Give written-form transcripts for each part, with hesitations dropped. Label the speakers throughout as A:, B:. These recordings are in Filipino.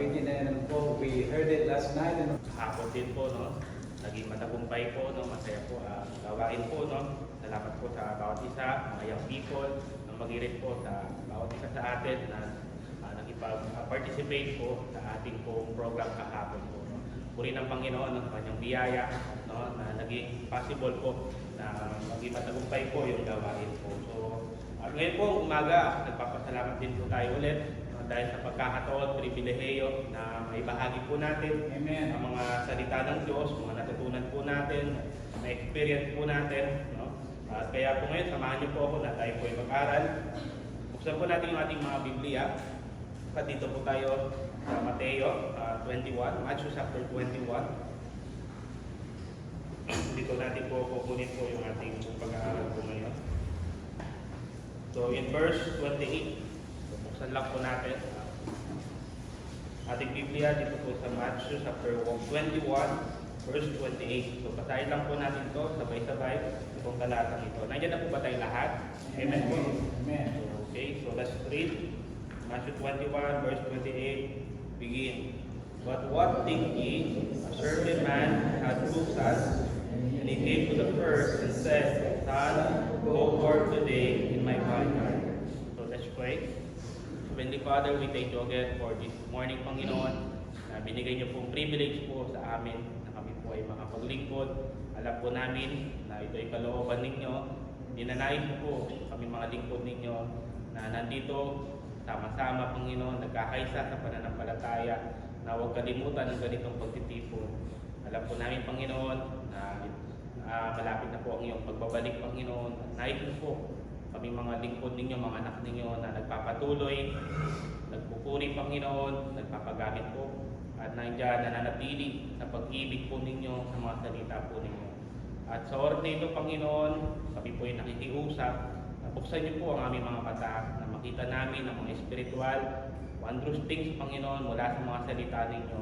A: awitin na yan po. We heard it last night.
B: Hapon din po, no? Naging matagumpay po, no? Masaya po gawain po, no? Salamat po sa bawat isa, mga young people, na magirit po sa bawat isa sa atin na nakipag-participate po sa ating pong program kahapon po. No? Puri ng Panginoon ng kanyang biyaya, no? Na naging possible po na maging matagumpay po yung gawain po. So, ngayon po umaga, nagpapasalamat din po tayo ulit dahil sa pagkakataon, pribilehiyo na may bahagi po natin
A: Amen.
B: ang mga salita ng Diyos, mga natutunan po natin, na-experience po natin. No? At kaya po ngayon, samahan niyo po ako na tayo po ay mag-aral. Buksan po natin yung ating mga Biblia. At dito po tayo sa Mateo 21, Matthew chapter 21. Dito natin po kukunin po yung ating pag-aaral po ngayon. So in verse 28, buksan lang po natin ating Biblia dito po sa Matthew chapter 21, verse 28. So basahin lang po natin ito, sabay-sabay itong talatang ito. Nandiyan na po ba tayo lahat? Amen po.
A: Amen.
B: Okay, so let's read Matthew 21, verse 28. Begin. But what think ye? A certain man had 2 sons, and he came to the first and said, Son, go work today in my vineyard. So let's pray. Heavenly Father, we thank you again for this morning, Panginoon, na binigay niyo pong privilege po sa amin na kami po ay makapaglingkod. Alam po namin na ito ay kalooban ninyo. Dinanayin po kami mga lingkod ninyo na nandito sama-sama, Panginoon, nagkakaisa sa pananampalataya na huwag kalimutan ng ganitong pagtitipon. Alam po namin, Panginoon, na malapit na po ang iyong pagbabalik, Panginoon. Nais po kami mga lingkod ninyo, mga anak ninyo na nagpapatuloy, nagpupuri, Panginoon, nagpapagamit po, at nandiyan nananatili sa pag-ibig po ninyo sa mga salita po ninyo. At sa oras na ito, Panginoon, kami po ay nakikiusap, buksan niyo po ang aming mga mata na makita namin ang mga spiritual, wondrous things, Panginoon, mula sa mga salita ninyo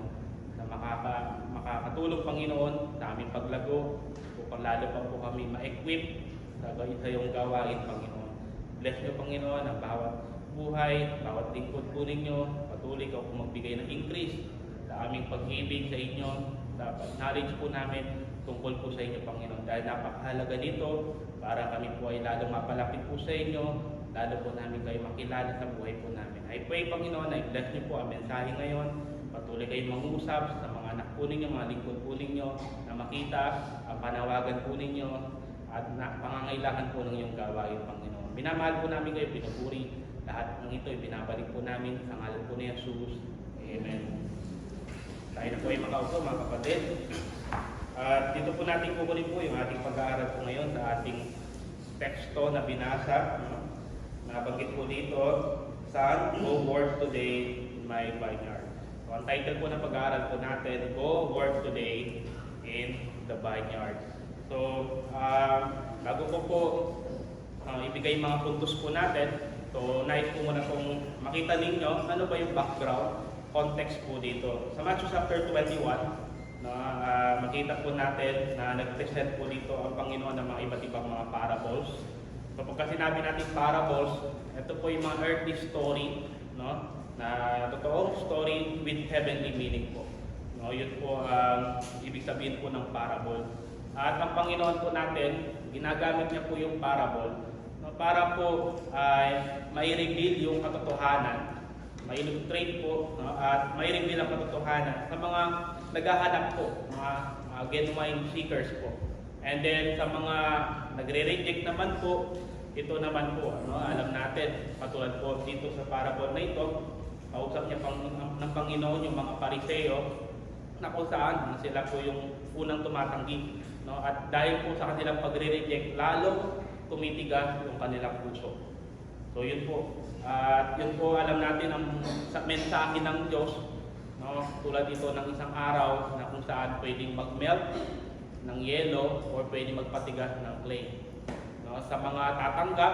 B: na makakatulong, Panginoon, sa aming paglago upang lalo pa po kami ma-equip sa iyong gawain, Panginoon. Bless niyo, Panginoon, ang bawat buhay, bawat lingkod po ninyo. Patuloy ka po magbigay ng increase sa aming pag-ibig sa inyo, sa knowledge po namin tungkol po sa inyo, Panginoon. Dahil napakahalaga nito para kami po ay lalo mapalapit po sa inyo, lalo po namin kayo makilala sa buhay po namin. I pray, Panginoon, na i-bless niyo po ang mensahe ngayon. Patuloy kayong mangusap sa mga anak po ninyo, mga lingkod po ninyo, na makita ang panawagan po ninyo at pangangailangan po ng iyong gawain, Panginoon. Minamahal po namin kayo, pinupuri. Lahat ng ito ay binabalik po namin sa ngalan po ni Jesus. Amen. Tayo na po ay makaupo, mga kapatid. At dito po natin kukunin po yung ating pag-aaral po ngayon sa ating teksto na binasa. Nabanggit po dito, Son, go work today in my vineyard. So, ang title po ng pag-aaral po natin, Go Work Today in the Vineyard. So, bago ko po ibigay yung mga puntos po natin, so nais po muna kung makita ninyo ano ba yung background, context po dito. Sa Matthew chapter 21, makita po natin na nag-present po dito ang Panginoon ng mga iba't ibang mga parables. So pagka sinabi natin parables, ito po yung mga earthly story, no? Na totoong story with heavenly meaning po. No, yun po ang ibig sabihin po ng parable. At ang Panginoon po natin, ginagamit niya po yung parable, no, para po ay mai-reveal yung katotohanan, ma-illustrate po, no, at mai-reveal ang katotohanan sa mga naghahanap po, mga genuine seekers po. And then sa mga nagre-reject naman po, ito naman po, no, alam natin, patulad po dito sa parable na ito, kausap niya ng Panginoon yung mga Pariseo na kung saan sila po yung unang tumatanggi. No? At dahil po sa kanilang pagre-reject, lalo tumitigas yung kanilang puso. So yun po. At yun po alam natin ang mensahe ng Diyos. No? Tulad ito ng isang araw na kung saan pwedeng mag-melt ng yelo o pwedeng magpatigas ng clay. No? Sa mga tatanggap,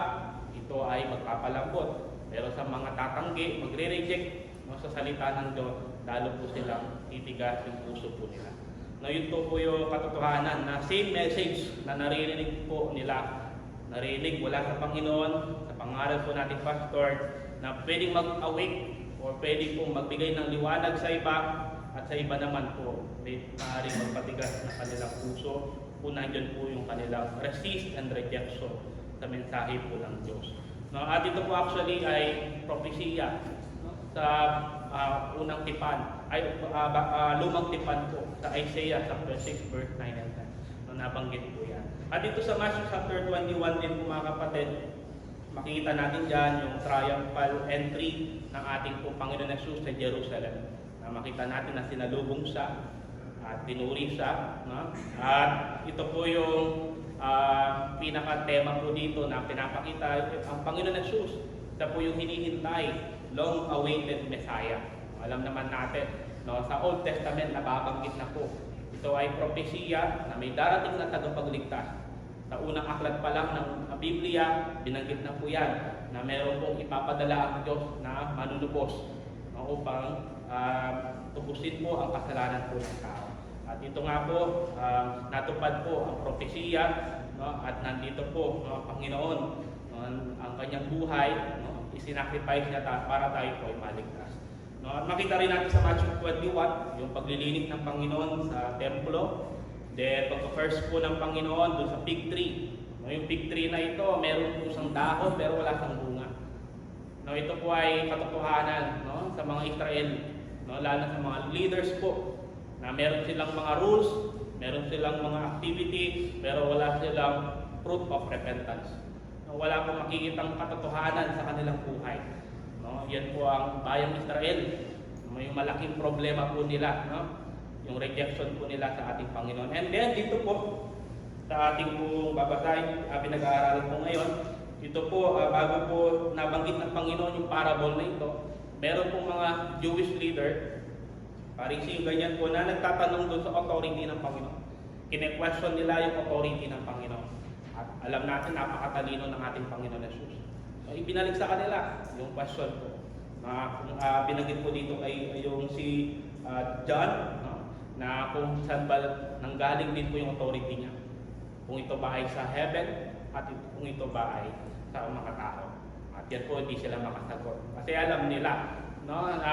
B: ito ay magpapalambot. Pero sa mga tatanggi, magre-reject, no, sa salita ng Diyos, lalo po silang titigas yung puso po nila. No, yun po yung katotohanan na same message na naririnig po nila. Narinig mula sa Panginoon, sa pangaral po nating pastor, na pwedeng mag-awake o or pwede pong magbigay ng liwanag sa iba, at sa iba naman po, maaaring magpatigas ng kanilang puso kung nandiyan po yung kanilang resist and rejection sa mensahe po ng Diyos. No, at ito po actually ay propesya, no, sa unang tipan, ay lumang tipan po sa Isaiah chapter 6 verse 9 and 10. No, nabanggit po yan. At dito sa Matthew chapter 21 din po mga kapatid, makikita natin dyan yung triumphal entry ng ating po Panginoon Jesus sa Jerusalem. Makita natin na sinalubong siya at tinuri siya, no? At ito po yung pinaka-tema po dito na pinapakita ang Panginoon Jesus. Ito po yung hinihintay, long-awaited Messiah. Alam naman natin, no, sa Old Testament nababanggit na po. Ito ay propesya na may darating na tagapagligtas. Sa unang aklat pa lang ng Biblia, binanggit na po yan na meron pong ipapadala ang Diyos na manunubos, no, upang tubusin po ang kasalanan po ng tao. At ito nga po, natupad po ang propesya, no, at nandito po, no, ang Panginoon, no, ang kanyang buhay, no, isinacrifice niya para tayo po ay maligtas. No, at makita rin natin sa Matthew 21, yung paglilinis ng Panginoon sa templo. Then, pagka-first po ng Panginoon doon sa fig tree. No, yung fig tree na ito, meron po isang dahon pero wala siyang bunga. No, ito po ay katotohanan, no, sa mga Israel, no, lalo sa mga leaders po, na meron silang mga rules, meron silang mga activity, pero wala silang fruit of repentance. No, wala pong makikitang katotohanan sa kanilang buhay. No, yan po ang bayang Israel. May malaking problema po nila, no? Yung rejection po nila sa ating Panginoon. And then dito po, sa ating pong babasahin, pinag-aaralan po ngayon, ito po, bago po nabanggit ng Panginoon yung parable na ito, meron pong mga Jewish leader, Pharisee, ganyan po, na nagtatanong doon sa authority ng Panginoon. Kine-question nila yung authority ng Panginoon. At alam natin, napakatalino ng ating Panginoon Jesus. So, ibinalik sa kanila yung question po. Binanggit po dito ay yung si John, no? Na kung saan ba nanggaling din po yung authority niya. Kung ito ba ay sa heaven at kung ito ba ay sa mga tao. At yan po hindi sila makasagot. Kasi alam nila, no, na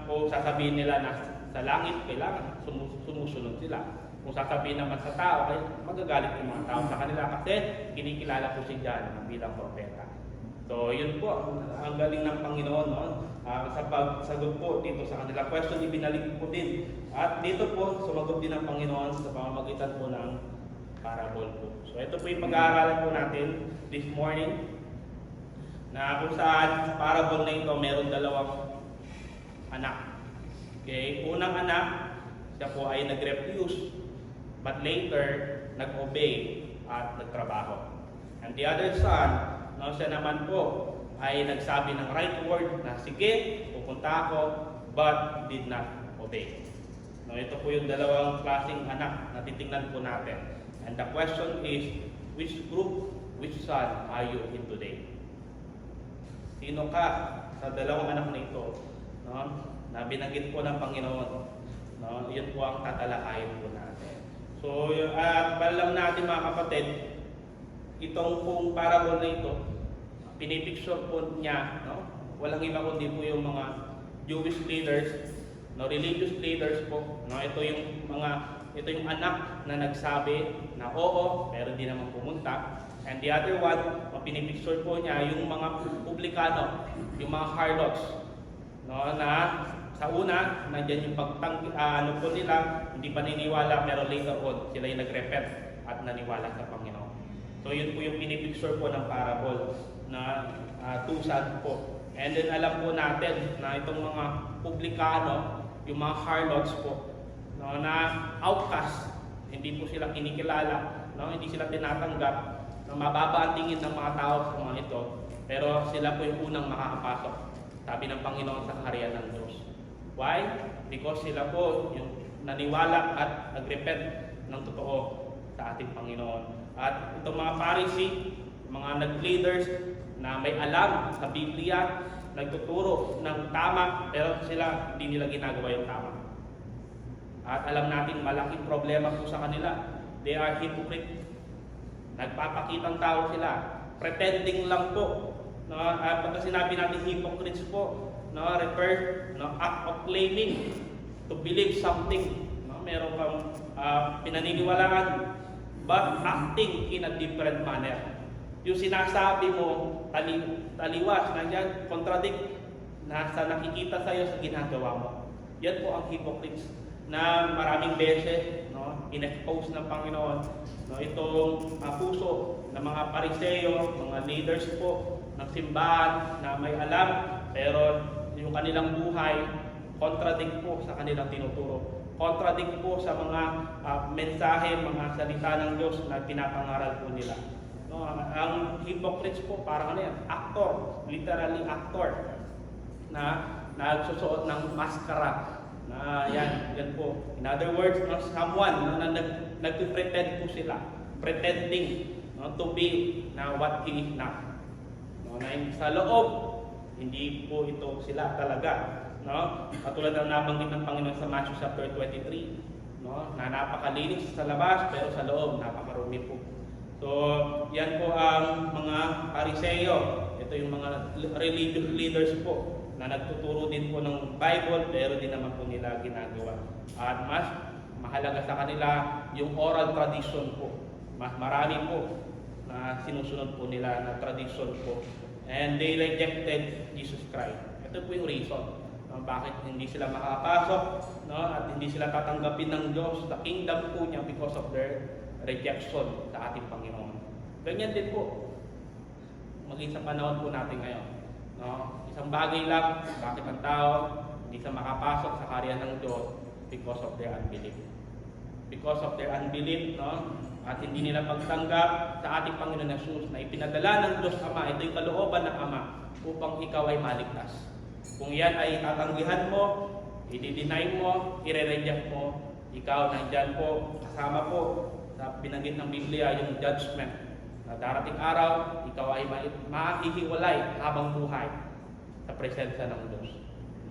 B: kung sasabihin nila na sa langit kailangan sumusunod sila. Kung sasabihin naman sa tao, ay magagalit yung mga tao sa kanila kasi kinikilala po si John bilang propeta. So yun po, ang galing ng Panginoon, no? Sa pagsagot po dito sa kanila question, ibinalik po din. At dito po, sumagot din ng Panginoon sa pamamagitan po ng parable po. So ito po yung pag-aaralan po natin this morning, na kung saan sa parable na ito, meron dalawang anak. Okay, unang anak, siya po ay nag-refuse, but later, nag-obey at nagtrabaho. And the other son, no, siya naman po ay nagsabi ng right word na sige, pupunta ako, but did not obey. No, ito po yung dalawang klaseng anak na titingnan po natin. And the question is, which group, which son are you in today? Sino ka sa dalawang anak na ito, no, na binanggit po ng Panginoon? No, yun po ang tatalakayin po natin. So, alam natin mga kapatid, itong pong parable na ito, pinipicture po niya, no? Walang iba kundi po yung mga Jewish leaders, no, religious leaders po, no? Ito yung anak na nagsabi na oo, pero hindi naman pumunta. And the other one, pinipicture po niya yung mga publikano, yung mga harlots, no, na sa una, nandiyan yung po nila, hindi pa niniwala, pero later on, sila yung nag-repent at naniwala sa Panginoon. So yun po yung pinipicture po ng parable na two sons po. And then alam po natin na itong mga publikano, yung mga harlots po, no, na outcast, hindi po sila kinikilala, no, hindi sila tinatanggap, na mababa ang tingin ng mga tao sa mga ito, pero sila po yung unang makakapasok, sabi ng Panginoon, sa kaharian ng Diyos. Why? Because sila po yung naniwala at nagrepent ng totoo sa ating Panginoon. At itong mga Pharisee, mga nag-leaders na may alam sa Biblia, nagtuturo ng tama, pero sila hindi nila ginagawa yung tama. At alam natin, malaking problema po sa kanila. They are hypocrite. Nagpapakitang tao sila. Pretending lang po. No? Pagka sinabi natin hypocrites po, no, refers, no, act of claiming to believe something. No, meron kang pinaniniwalaan, but acting in a different manner. Yung sinasabi mo, taliwas, nandiyan, contradict, nasa nakikita sa'yo sa ginagawa mo. Yan po ang hypocrites na maraming beses, no, in-expose ng Panginoon, no, itong puso ng mga Pariseo, mga leaders po ng simbahan na may alam, pero yung kanilang buhay contradict po sa kanilang tinuturo. Contradict po sa mga mensahe, mga salita ng Diyos na pinapangaral po nila. No, ang hypocrites po parang ano yan, actor, literally actor na nagsusuot ng maskara. Na yan po. In other words, no, someone na nag-pretend po sila, pretending, no, to be na what he is not. No, na sa loob, hindi po ito sila talaga. No? Katulad ng nabanggit ng Panginoon sa Matthew chapter 23, no? Na napakalinis sa labas pero sa loob napakarumi po. So, yan po ang mga Pariseo. Ito yung mga religious leaders po na nagtuturo din po ng Bible pero din naman po nila ginagawa. At mas mahalaga sa kanila yung oral tradition po. Mas marami po na sinusunod po nila na tradition po. And they rejected Jesus Christ. Ito po yung reason. Bakit hindi sila makapasok, no? At hindi sila tatanggapin ng Diyos sa kingdom po niya because of their rejection sa ating Panginoon. Ganyan din po maging sa panahon po natin ngayon, no? Isang bagay lang bakit ang tao hindi sila makapasok sa kaharian ng Diyos because of their unbelief. Because of their unbelief, no? At hindi nila pagtanggap sa ating Panginoon Jesus na ipinadala ng Diyos Ama. Ito yung kalooban ng Ama upang ikaw ay maligtas. Kung yan ay tatanggihan mo, i-deny mo, i-reject mo, ikaw nandyan po, kasama po sa binanggit ng Biblia yung judgment. Na darating araw, ikaw ay mahihiwalay habang buhay sa presensya ng Diyos.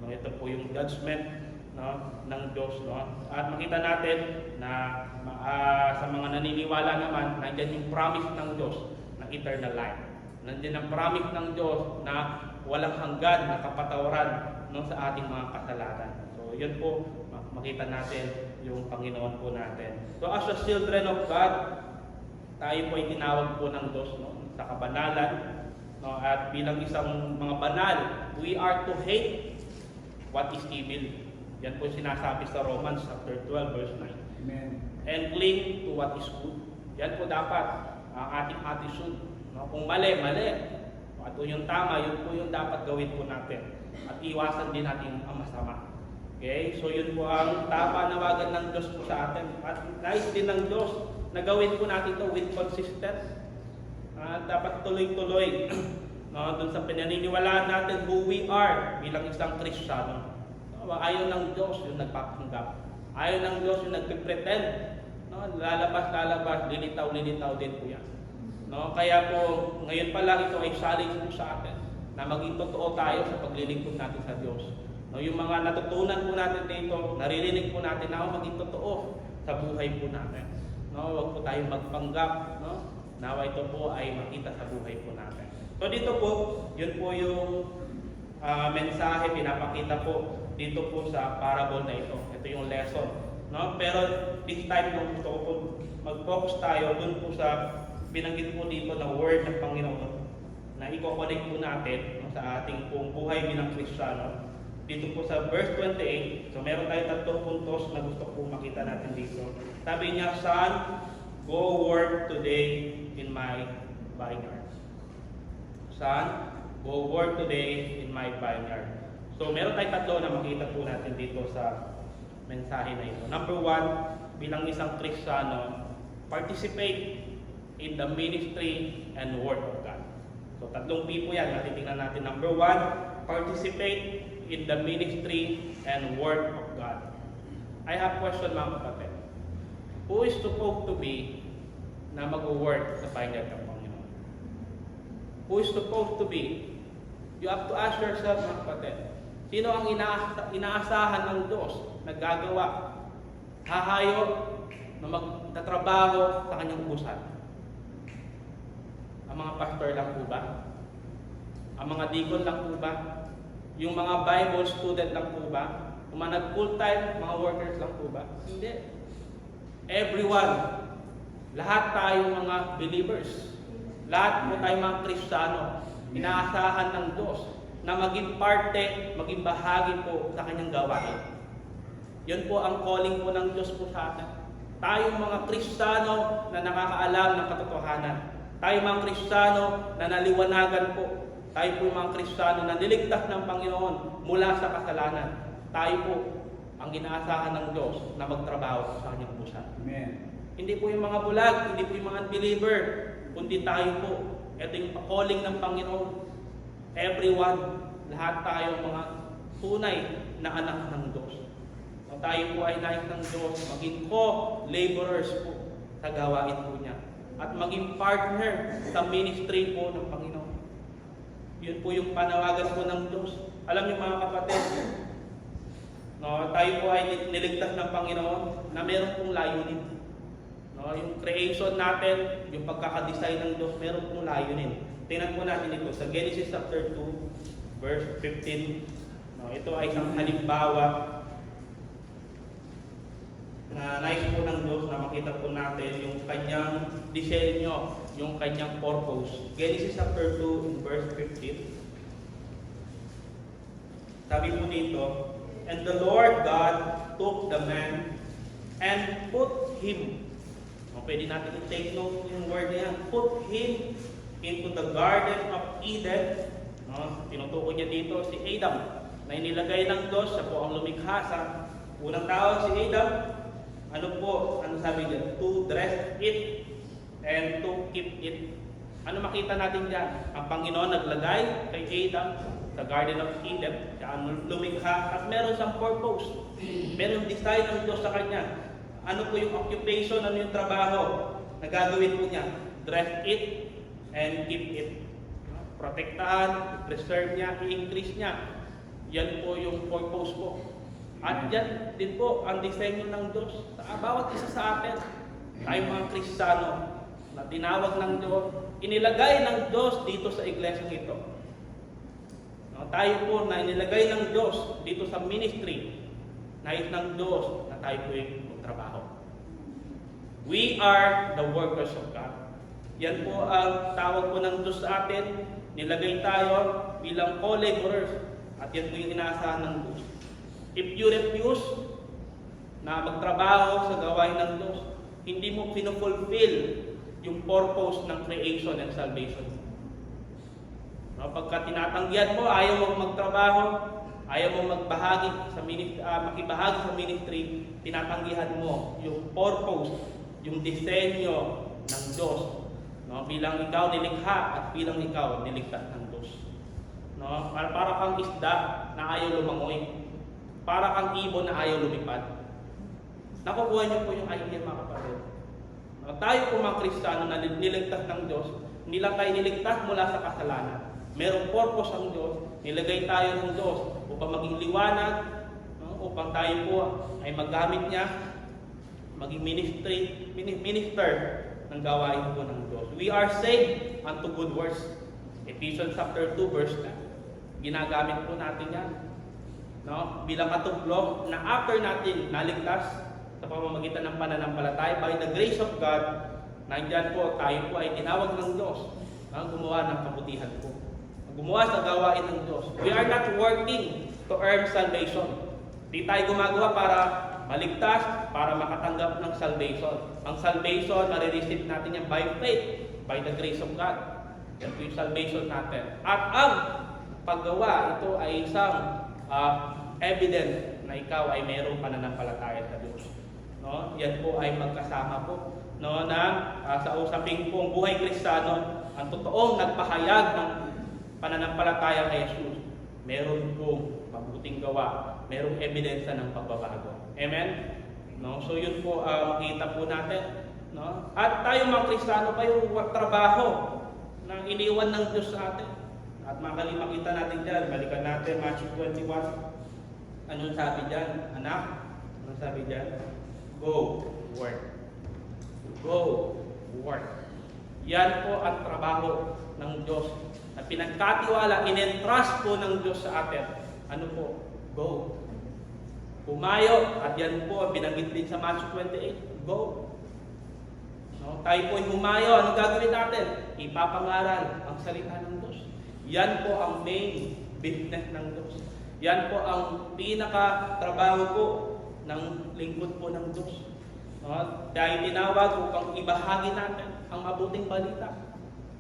B: No, ito po yung judgment, no, ng Diyos. No? At makita natin na sa mga naniniwala naman, nandyan yung promise ng Diyos ng eternal life. Nandyan ang promise ng Diyos na walang hanggan na kapatawaran, no, sa ating mga kasalanan. So, yun po, makita natin yung Panginoon po natin. So, as a children of God, tayo po ay tinawag po ng Diyos, no, sa kabanalan. No, at bilang isang mga banal, we are to hate what is evil. Yan po sinasabi sa Romans chapter 12, verse 9.
A: Amen.
B: And cling to what is good. Yan po dapat ang ating attitude. No? Kung mali, mali. At yung tama, yun po yung dapat gawin po natin. At iwasan din natin ang masama. Okay? So yun po ang napanawagan ng Diyos po sa atin. At nais din ng Diyos na gawin po natin ito with consistent. Dapat tuloy-tuloy. No? Doon sa pinaniniwalaan natin who we are bilang isang Kristiyano. No? Ayaw ng Diyos yung nagpapanggap. Ayaw ng Diyos yung nagpipretend. No? Lalabas, lilitaw din po yan. No, kaya po ngayon pa lang ito ay challenge po sa atin na maging totoo tayo sa paglilingkod natin sa Diyos. No, yung mga natutunan po natin dito, naririnig po natin na maging totoo sa buhay po natin. No, huwag po tayong magpanggap, no? Nawa ito po ay makita sa buhay po natin. So dito po, yun po yung mensahe pinapakita po dito po sa parable na ito. Ito yung lesson, no? Pero this time kung gusto ko po mag-focus tayo dun po sa binanggit po dito na word ng Panginoon na i-connect po natin, no, sa ating pong buhay bilang Kristiyano. Dito po sa verse 28, so meron tayong tatlong puntos na gusto po makita natin dito. Sabi niya, Son, go work today in my vineyard. Son, go work today in my vineyard. So meron tayong tatlo na makita po natin dito sa mensahe na ito. Number one, bilang isang Kristiyano, participate in the ministry and work of God. So tatlong P po yan, natitingnan natin. Number one, participate in the ministry and work of God. I have question mga kapatid. Who is supposed to be na mag-work sa vineyard ng Panginoon? Who is supposed to be? You have to ask yourself mga kapatid. Sino ang inaasahan ng Diyos na gagawa? Hahayo na magtatrabaho sa kanyang ubusan? Ang mga pastor lang po ba? Ang mga deacon lang po ba? Yung mga Bible student lang po ba? Yung mga nag-full-time, mga workers lang po ba? Hindi. Everyone. Lahat tayo mga believers. Lahat po tayo mga Kristiyano. Inaasahan ng Diyos na maging parte, maging bahagi po sa kanyang gawain. Yun po ang calling po ng Diyos po sa atin. Tayong mga Kristiyano na nakakaalam ng katotohanan. Tayo mga Kristiyano na naliwanagan po. Tayo po mga Kristiyano na niligtas ng Panginoon mula sa kasalanan. Tayo po ang inaasahan ng Diyos na magtrabaho sa kanyang puso.
A: Amen.
B: Hindi po yung mga bulag, hindi po yung mga unbeliever, kundi tayo po. Ito yung calling ng Panginoon. Everyone, lahat tayo mga tunay na anak ng Diyos. Kung tayo po ay nais ng Diyos, maging co-laborers po sa gawain po niya. At maging partner sa ministry po ng Panginoon. Yun po yung panawagan po ng Diyos. Alam niyo mga kapatid, no, tayo po ay niligtas ng Panginoon na meron pong layunin. No, yung creation natin, yung pagkakadesign ng Diyos, meron pong layunin. Tingnan po natin ito sa Genesis chapter 2, verse 15. No, ito ay isang halimbawa na nais po ng Diyos na makita po natin yung kanyang disenyo, yung kanyang purpose. Genesis chapter 2, verse 15. Sabi po dito, "And the Lord God took the man and put him," pwede natin i-take note yung word na yan, "put him into the Garden of Eden." No? Tinutukoy niya dito si Adam na inilagay ng Diyos, siya po ang lumikha sa unang tao, si Adam. Ano po? Ano sabi niya? To dress it and to keep it. Ano makita natin dyan? Ang Panginoon naglagay kay Adam sa Garden of Eden, siya ang lumikha at meron siyang purpose. Meron design ng Diyos sa kanya. Ano po yung occupation, ano yung trabaho na gagawin po niya? Dress it and keep it. Protektahan, preserve niya, i-increase niya. Yan po yung purpose po. At yan din po ang disenyo ng Diyos sa bawat isa sa atin. Tayo mga Kristiyano na tinawag ng Diyos, inilagay ng Diyos dito sa iglesia ito. No, tayo po na inilagay ng Diyos dito sa ministry, nais ng Diyos na tayo po yung magtrabaho. We are the workers of God. Yan po ang tawag po ng Diyos sa atin. Nilagay tayo bilang co-laborers. At yan po yung inaasahan ng Diyos. If you refuse na magtrabaho sa gawain ng Diyos, hindi mo pinufulfill yung purpose ng creation and salvation. No, pagka tinatanggihan mo, ayaw mo magtrabaho, ayaw mo magbahagi sa makibahagi sa ministry, tinatanggihan mo yung purpose, yung disenyo ng Diyos. No, bilang ikaw nilikha at bilang ikaw niligtas ng Diyos. No, para kang isda na ayaw lumangoy. Para kang ibon na ayaw lumipad. Nakukuha niyo po yung idea mga kapatid. No, tayo po mga Kristiyano na niligtas ng Diyos, hindi lang tayo niligtas mula sa kasalanan. Merong purpose ang Diyos, nilagay tayo ng Diyos upang maging liwanag, no, upang tayo po ay magamit niya, maging minister ng gawain po ng Diyos. We are saved unto good works. Ephesians chapter 2 verse 10. Ginagamit po natin yan. No? Bilang katuglong na after natin naligtas sa pamamagitan ng pananampalataya by the grace of God, nandiyan po tayo po ay tinawag ng Diyos na gumawa ng kabutihan po. Gumawa sa gawain ng Diyos. We are not working to earn salvation. Di tayo gumagawa para maligtas, para makatanggap ng salvation. Ang salvation, marireceive natin yan by faith, by the grace of God. Yan po yung salvation natin. At ang paggawa, ito ay isang evidence na ikaw ay mayroong pananampalataya sa Diyos. No? Yan po ay magkasama po, no, na sa usaping pong buhay Kristiyano, ang totoong nagpahayag ng pananampalataya kay Jesus, meron pong mabuting gawa, merong ebidensya ng pagbabago. Amen? No? So yun po makita po natin. No? At tayo mga Kristiyano pa yung trabaho na iniwan ng Diyos sa atin. At makita natin dyan, balikan natin Matthew 21. Anong sabi dyan? Anak, anong sabi dyan? Go, work. Go, work. Yan po ang trabaho ng Diyos na pinagkatiwala, in-entrust po ng Diyos sa atin Ano po? Go. Humayo, at yan po, binanggit din sa Matthew 28, go. No? Tayo po ay humayo, anong gagawin natin? Ipapangaral ang salita ng Diyos. Yan po ang main business ng Diyos. Yan po ang pinaka-trabaho po ng lingkod po ng Diyos. No? Tayo tinawag upang ibahagi natin ang mabuting balita.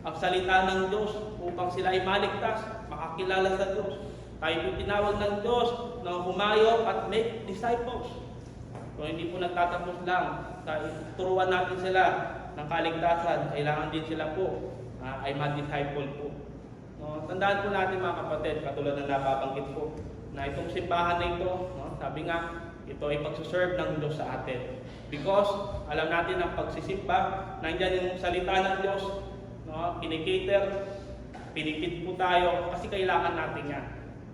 B: Ang salita ng Diyos upang sila ay maligtas, makakilala sa Diyos. Tayo po tinawag ng Diyos na humayo at make disciples. So hindi po nagtatapos lang. Turuan natin sila ng kaligtasan. Kailangan din sila po ay mag-disciple po. No, tandaan po natin mga kapatid, katulad ng nababanggit po, na itong simbahan na ito, no, sabi nga, ito ay pagsuserve ng Diyos sa atin. Because alam natin ang pagsisimba, nandiyan yung salita ng Diyos, no, pinikater, pinipit po tayo kasi kailangan natin yan.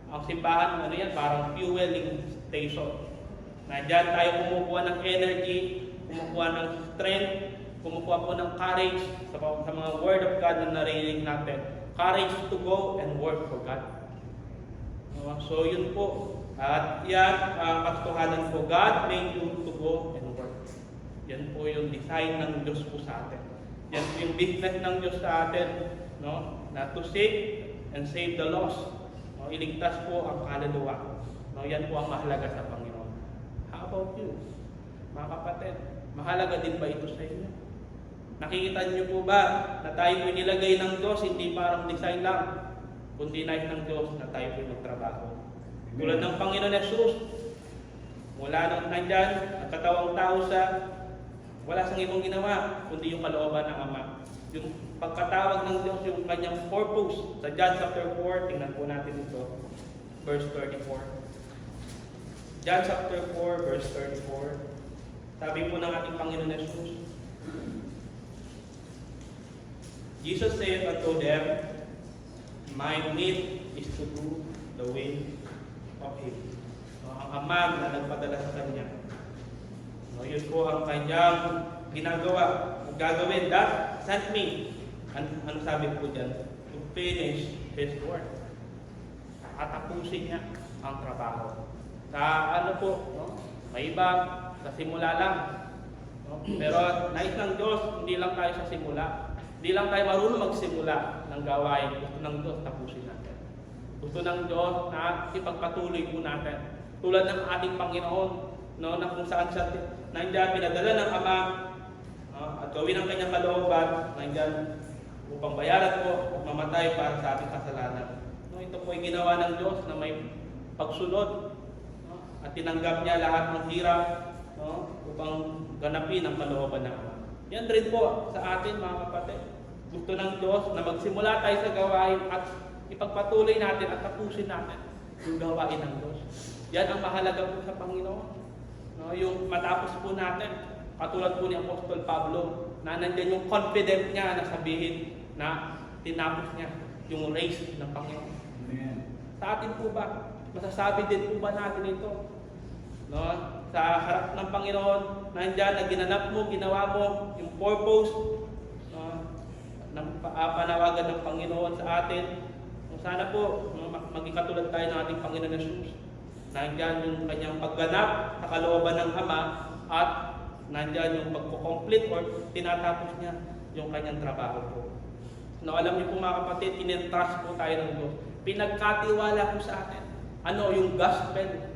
B: Ang simbahan, ano yan, parang fueling station. Nandiyan tayo kumukuha ng energy, kumukuha ng strength, kumukuha po ng courage sa mga word of God na narinig natin. Courage to go and work for God. So yun po. At yan, katotohanan po, God made you to go and work. Yan po yung design ng Diyos po sa atin. Yan po yung business ng Diyos sa atin, no? Na to seek and save the lost. No? Iligtas po ang kaluluwa. No? Yan po ang mahalaga sa Panginoon. How about you? Mga kapatid, mahalaga din ba ito sa inyo? Nakikita niyo po ba na tayo po nilagay ng Diyos, hindi parang design lang, kundi nais ng Diyos na tayo po magtrabaho. Tulad ng Panginoon Jesus, mula nang nandyan, ang katawang tao sa wala sang ibang ginawa, kundi yung kalooban ng Ama. Yung pagkatawag ng Diyos, yung kanyang purpose. Sa John chapter 4, tingnan po natin ito, verse 34. John chapter 4, verse 34. Sabi po ng ating Panginoon Jesus, Jesus said unto them, my will is to do the will of Him. So, ang Ama na nagpadala sa Kanya. So, yun po ang Kanyang ginagawa. Ang gagawin, that sent me. Ano sabi po dyan? To finish His work. At tapusin niya ang trabaho. Sa ano po, no? May iba, sa simula lang. No? Pero nais ng Diyos, hindi lang tayo sa simula. Hindi lang tayo marunong magsimula ng gawain. Gusto ng Diyos, tapusin natin. Gusto ng Diyos na ipagpatuloy po natin. Tulad ng ating Panginoon, no, na kung saan siya nandiyan, pinadala ng Ama, at gawin ang kanyang kalooban, nandiyan upang bayaran po at mamatay para sa ating kasalanan. No, ito po ay ginawa ng Diyos na may pagsunod, no, at tinanggap niya lahat ng hirap, no, upang ganapin ang kalooban ng Ama. Yan rin po sa atin mga kapatid. Gusto ng Diyos na magsimula tayo sa gawain at ipagpatuloy natin at tapusin natin yung gawain ng Diyos. Yan ang mahalaga po sa Panginoon. No, yung matapos po natin, katulad po ni Apostol Pablo, na nandiyan yung confident niya na sabihin na tinapos niya yung race ng Panginoon.
A: Amen.
B: Sa atin po ba, masasabi din po ba natin ito? No? Sa harap ng Panginoon, nandiyan na ginanap mo, ginawa mo yung purpose ng panawagan ng Panginoon sa atin. Sana po, maging katulad tayo ng ating Panginoon Jesus. Nandiyan yung kanyang pagganap sa kalooban ng Ama at nandiyan yung pagko-complete or tinatapos niya yung kanyang trabaho po. No, alam niyo po mga kapatid, in-entrust po tayo ng Diyos. Pinagkatiwala po sa atin. Ano yung gospel?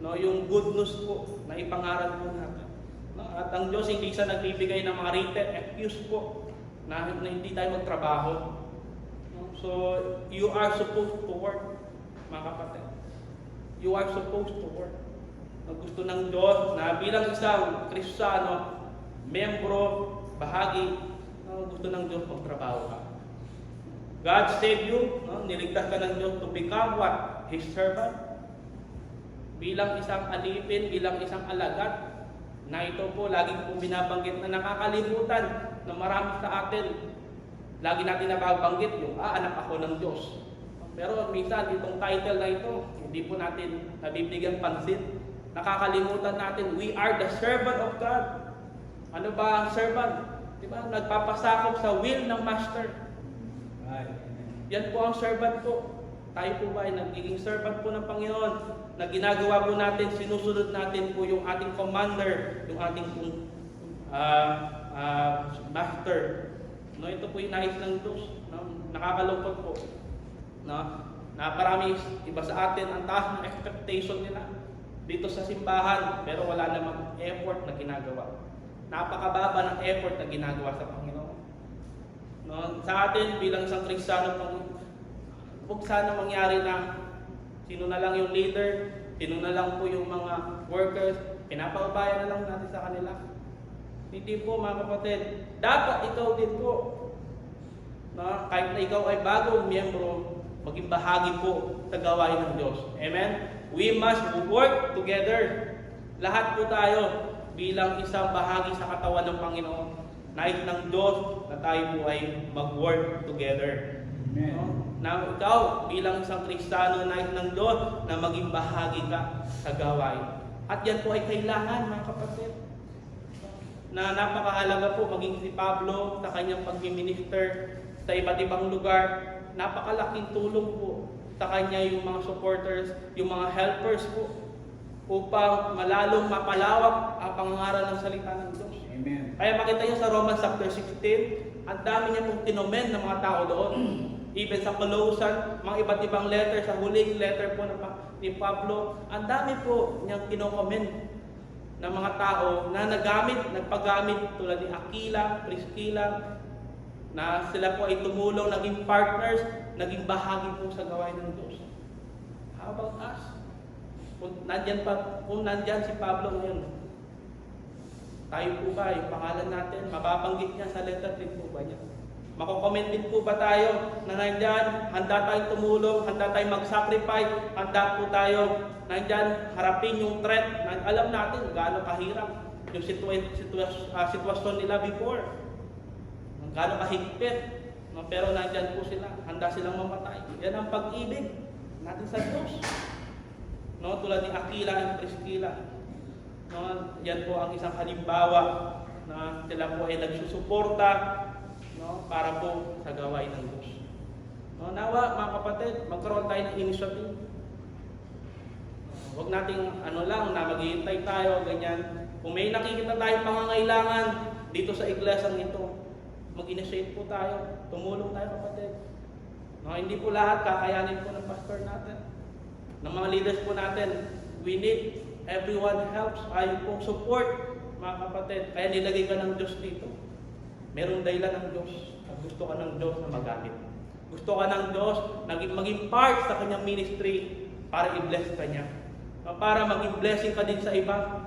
B: No, yung good news po na ipangaral po natin. No, at ang Diyos hindi siya nagbibigay ng mga written excuse po na hindi tayo magtrabaho. No, so, you are supposed to work, mga kapatid. You are supposed to work. No, gusto ng Diyos na bilang isang Kristiyano, membro, bahagi, no, gusto ng Diyos magtrabaho ka. God saved you, no, niligtas ka ng Diyos to become what? His servant. Bilang isang alipin, bilang isang alagad, na ito po, laging po binabanggit na nakakalimutan na marami sa atin. Lagi natin nababanggit yung, anak ako ng Diyos. Pero minsan, itong title na ito, hindi po natin nabibigyan pansin. Nakakalimutan natin, we are the servant of God. Ano ba ang servant? Diba? Nagpapasakop sa will ng Master.
A: Right.
B: Yan po ang servant po. Tayo po ba ay nagiging servant po ng Panginoon na ginagawa po natin, sinusunod natin po yung ating commander, yung ating master. No, ito po yung nais ng Diyos. No? Nakakalungkot po. No? Na parami iba sa atin ang taas ng expectation nila dito sa simbahan, pero wala namang effort na ginagawa. Napakababa ng effort na ginagawa sa Panginoon. No? Sa atin bilang isang Kristiyano, huwag sana mangyari na sino na lang yung leader, sino na lang po yung mga workers, pinapabayan na lang natin sa kanila. Hindi po mga kapatid, dapat ikaw din po, no? Kahit na ikaw ay bagong miyembro, maging bahagi po sa gawain ng Diyos. Amen? We must work together. Lahat po tayo bilang isang bahagi sa katawan ng Panginoon. Nais ng Diyos na tayo po ay mag-work together.
A: Amen.
B: No? Na ikaw bilang isang Kristiyano, nais ng Diyos na maging bahagi ka sa gawain. At yan po ay kailangan mga kapatid. Na napakahalaga po maging si Pablo sa kanyang pag-minister sa iba't ibang lugar. Napakalaking tulong po sa kanya yung mga supporters, yung mga helpers po upang malalong mapalawak ang pangangaral ng salita ng Diyos.
A: Amen.
B: Kaya makita niyo sa Romans chapter 16, ang dami niya pong kinomen ng mga tao doon. Even sa Colossians, mga iba't ibang letter, sa huling letter po ni Pablo, ang dami po niyang kinokomen ng mga tao na nagpagamit tulad ni Aquila, Priscilla, na sila po ay tumulong, naging partners, naging bahagi po sa gawain ng Diyos. How about us? Kung nandyan si Pablo ngayon, tayo po ba, yung pangalan natin, mababanggit niya sa letter din po ba niya? Mako-comment din po ba tayo na nandyan, handa tayong tumulong, handa tayong mag-sacrifice, handa po tayo nandyan harapin yung threat na alam natin gaano kahirap yung sitwasyon nila before. Gaano kahigpit. No? Pero nandyan po sila, handa silang mamatay. Yan ang pag-ibig natin sa Diyos. No? Tulad ni Aquila at Priscilla. No? Yan po ang isang halimbawa na sila po ay nagsusuporta, no? Para po sa gawain ng Diyos. No? Nawa mga kapatid, magkaroon tayo ng initiative. Huwag nating na maghihintay tayo, ganyan. Kung may nakikita tayong pangangailangan dito sa iglesyang ito, mag-initiate po tayo, tumulong tayo kapatid. No, hindi po lahat kakayanin po ng pastor natin, ng mga leaders po natin. We need everyone helps, ayaw po support mga kapatid. Kaya nilagay ka ng Diyos dito. Merong dahilan ng Diyos at gusto ka ng Diyos na magamit. Gusto ka ng Diyos na maging part sa kanyang ministry para i-bless ka niya. Para maging blessing ka din sa iba.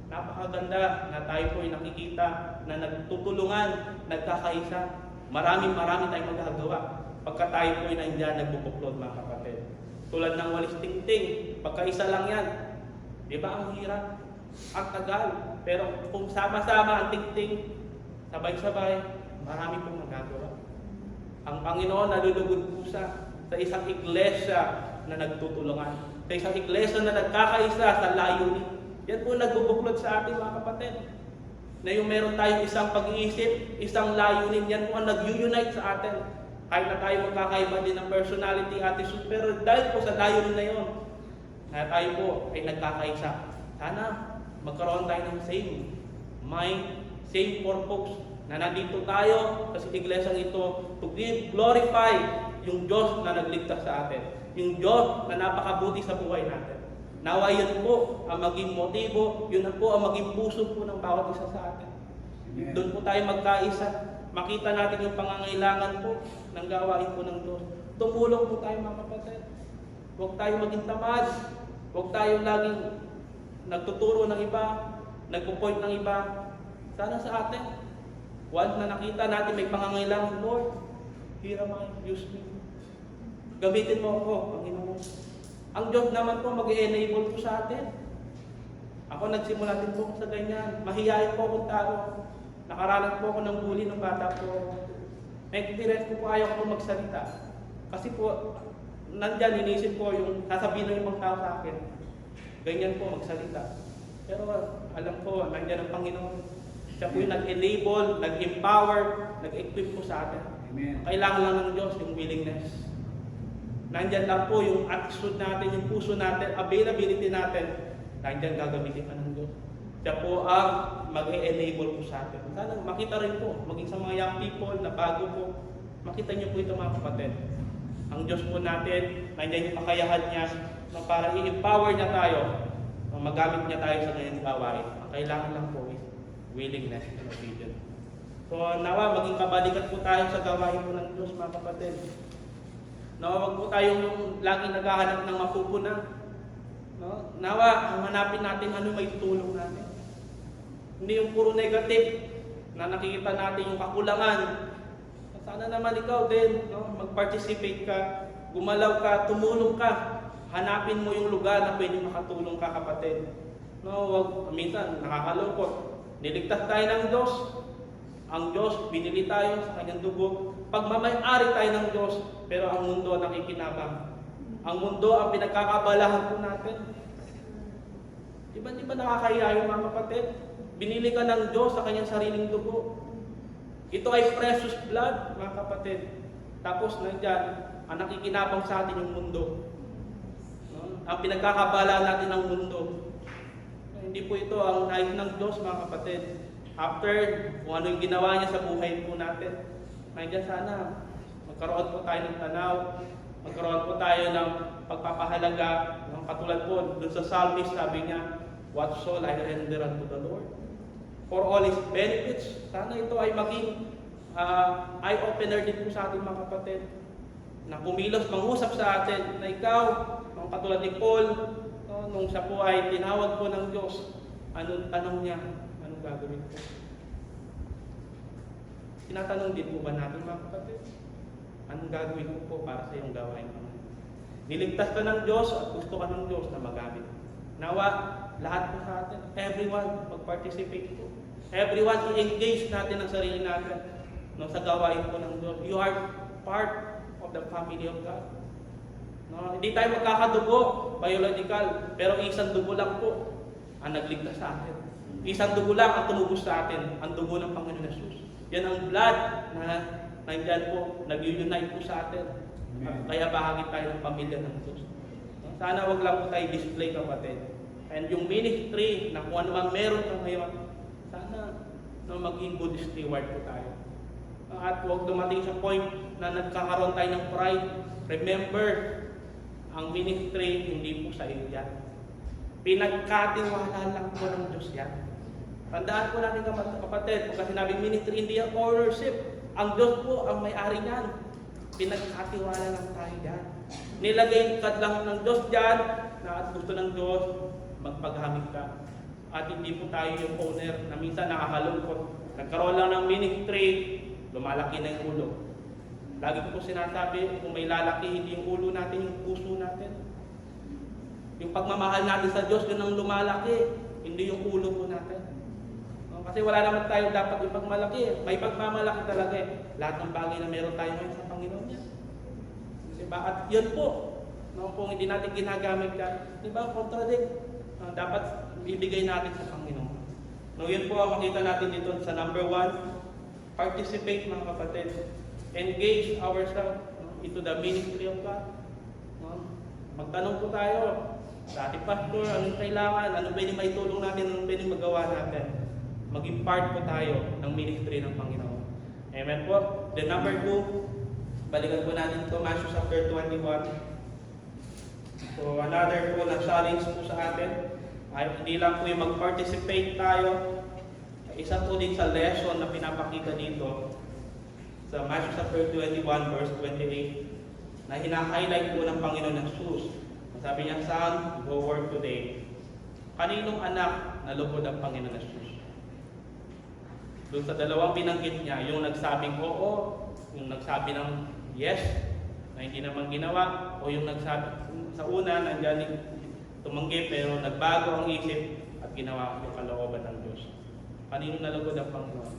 B: Napakaganda na tayo po ay nakikita na nagtutulungan, nagkakaisa. Marami tayong magagawa pagka tayo po ay nandiyan nagbubuklod mga kapatid. Tulad ng walis tingting, pagkaisa lang yan. Di ba ang hirap? Ang tagal. Pero kung sama-sama ang tingting, sabay-sabay, marami pong magagawa. Ang Panginoon nalulugod po sa isang iglesia na nagtutulungan. Sa isang iglesia na nagkakaisa sa layunin. Yan po nagbubuklod sa ating mga kapatid. Na yung meron tayong isang pag-iisip, isang layunin, yan po ang nag-unite sa atin. Kahit na tayo magkakaiba din ng personality, attitude, pero dahil po sa layunin na yun, na tayo po ay nagkakaisa. Sana magkaroon tayo ng same mind, same purpose, na nandito tayo sa iglesyang ito to glorify yung Diyos na nagligtas sa atin. Yung Diyos na napakabuti sa buhay natin. Nawa yun po ang maging motibo, yun po ang maging puso po ng bawat isa sa atin.
A: Amen.
B: Doon po tayo magkaisa. Makita natin yung pangangailangan po ng gawain po ng Diyos. Tumulong po tayo mga kapatid. Huwag tayo maging tamad. Huwag tayo laging nagtuturo ng iba, nagpo-point ng iba. Sana sa atin, once na nakita natin may pangangailangan, Lord, here am I, use me. Gamitin mo ako, Panginoon. Ang Diyos naman po mag-enable po sa atin. Ako nagsimula din po sa ganyan. Mahihayin po akong tao. Nakaranas po ako ng bully ng bata po. May experience po ayaw ko magsalita. Kasi po, nandyan inisip ko yung sasabihin ng ibang tao sa akin. Ganyan po magsalita. Pero alam ko, nandyan ang Panginoon. Siya po yung nag-enable, nag-empower, nag-equip po sa atin.
A: Amen.
B: Kailangan lang ng Diyos yung willingness Nandyan lang po yung attitude natin, yung puso natin, availability natin. Nandyan gagamitin ka ng Diyos. Siya po ang mag-enable po sa atin. Sana makita rin po, maging sa mga young people na bago po, makita niyo po ito mga kapatid. Ang Diyos po natin, nandyan yung kakayahan niya para i-empower niya tayo, magamit niya tayo sa kanyang gawain. Ang kailangan lang po is willingness and obedience. So nawa, maging kabalikan po tayo sa gawain po ng Diyos mga kapatid. Nawa, wag po tayong yung laging naghahanap ng mapupuna. No? Nawa, hanapin natin ano may tulong natin. Hindi yung puro negative na nakikita natin yung kakulangan. Sana naman ikaw din, no? Mag-participate ka, gumalaw ka, tumulong ka. Hanapin mo yung lugar na pwede makatulong ka kapatid. No, wag, minsan nakakalungkot. Niligtas tayo ng Diyos. Ang Diyos, binili tayo sa kanyang dugo. Pagmamay-ari tayo ng Diyos, pero ang mundo ang nakikinabang. Ang mundo ang pinagkakabalahan po natin. Di ba nakakahiya yung mga kapatid? Binili ka ng Diyos sa kanyang sariling dugo. Ito ay precious blood, mga kapatid. Tapos nandyan, ang nakikinabang sa atin yung mundo. No? Ang pinagkakabalahan natin ng mundo. Hindi po ito ang nais ng Diyos, mga kapatid. After kung ano yung ginawa niya sa buhay po natin, nandiyan sana magkaroon po tayo ng tanaw, magkaroon po tayo ng pagpapahalaga, ng katulad po dun sa psalmist, sabi niya, what shall I render unto the Lord? For all His benefits. Sana ito ay maging eye-opener din po sa ating mga kapatid, na kumilos, mangusap sa atin, na ikaw, ang katulad ni Paul, nung siya po ay tinawag po ng Diyos, anong tanong niya? Anong gagawin ko? Tinatanong din po ba natin mga kapatid? Anong gagawin ko po para sa iyong gawain mo? Niligtas ka ng Diyos at gusto ka ng Diyos na magamit. Nawa, lahat po sa atin, everyone, mag-participate po. Everyone, i-engage natin ang sarili natin sa gawain po ng Diyos. You are part of the family of God. No, hindi tayo magkakadugo, biological, pero isang dugo lang po ang nagligtas sa atin. Isang dugo lang ang tumubos sa atin, ang dugo ng Panginoon Jesus. Yan ang blood na nandyan po, nag-unite po sa atin. Kaya bahagi tayo ng pamilya ng Diyos. Sana wag lang po tayo display, kapatid. And yung ministry na kung ano man meron ka ngayon, sana maging good steward po tayo. At huwag dumating sa point na nagkakaroon tayo ng pride. Remember, ang ministry hindi po sa iyo yan. Pinagkatiwala lang po ng Diyos yan. Tandaan po natin kapatid, pagka sinabing ministry, hindi ang ownership. Ang Diyos po ang may-ari niyan. Pinagkatiwala lang tayo yan. Nilagay ka lang ng Diyos dyan, na at gusto ng Diyos, magpaghamit ka. At hindi po tayo yung owner na minsan nakakalungkot. Nagkaroon lang ng ministry, lumalaki na yung ulo. Lagi ko po sinasabi, kung may lalaki, hindi yung ulo natin, yung puso natin. Yung pagmamahal natin sa Diyos, yun ang lumalaki, hindi yung ulo po natin. Kasi wala naman tayo dapat yung pagmalaki. May pagmamalaki talaga eh. Lahat ng bagay na meron tayo ngayon sa Panginoon niya. Diba? At yun po, kung hindi natin ginagamit yan, diba, contradict. Dapat ibigay natin sa Panginoon. Yun po ang makita natin dito sa number 1, participate mga kapatid. Engage ourselves into the ministry of God. Magtanong po tayo sa ating pastor, anong kailangan, ano pwede may tulong natin, anong pwede magawa natin. Maging part po tayo ng ministry ng Panginoon. Amen po. Then number 2, balikan po natin ito, Matthew chapter 21. So another po na challenge po sa atin, ay hindi lang po yung mag-participate tayo. Isa po din sa lesson na pinapakita dito sa Matthew chapter 21 verse 28 na hina-highlight po ng Panginoon ng Jesus. Sabi niya, son, go work today. Kaninong anak na lubod ang Panginoon ng Jesus? Doon sa dalawang binanggit niya, yung nagsabing oo, yung nagsabi ng yes, na hindi naman ginawa, o yung nagsabi sa una, nandiyan tumanggi pero nagbago ang isip at ginawa yung kalooban ng Diyos. Kanino nalugod ang Panginoon?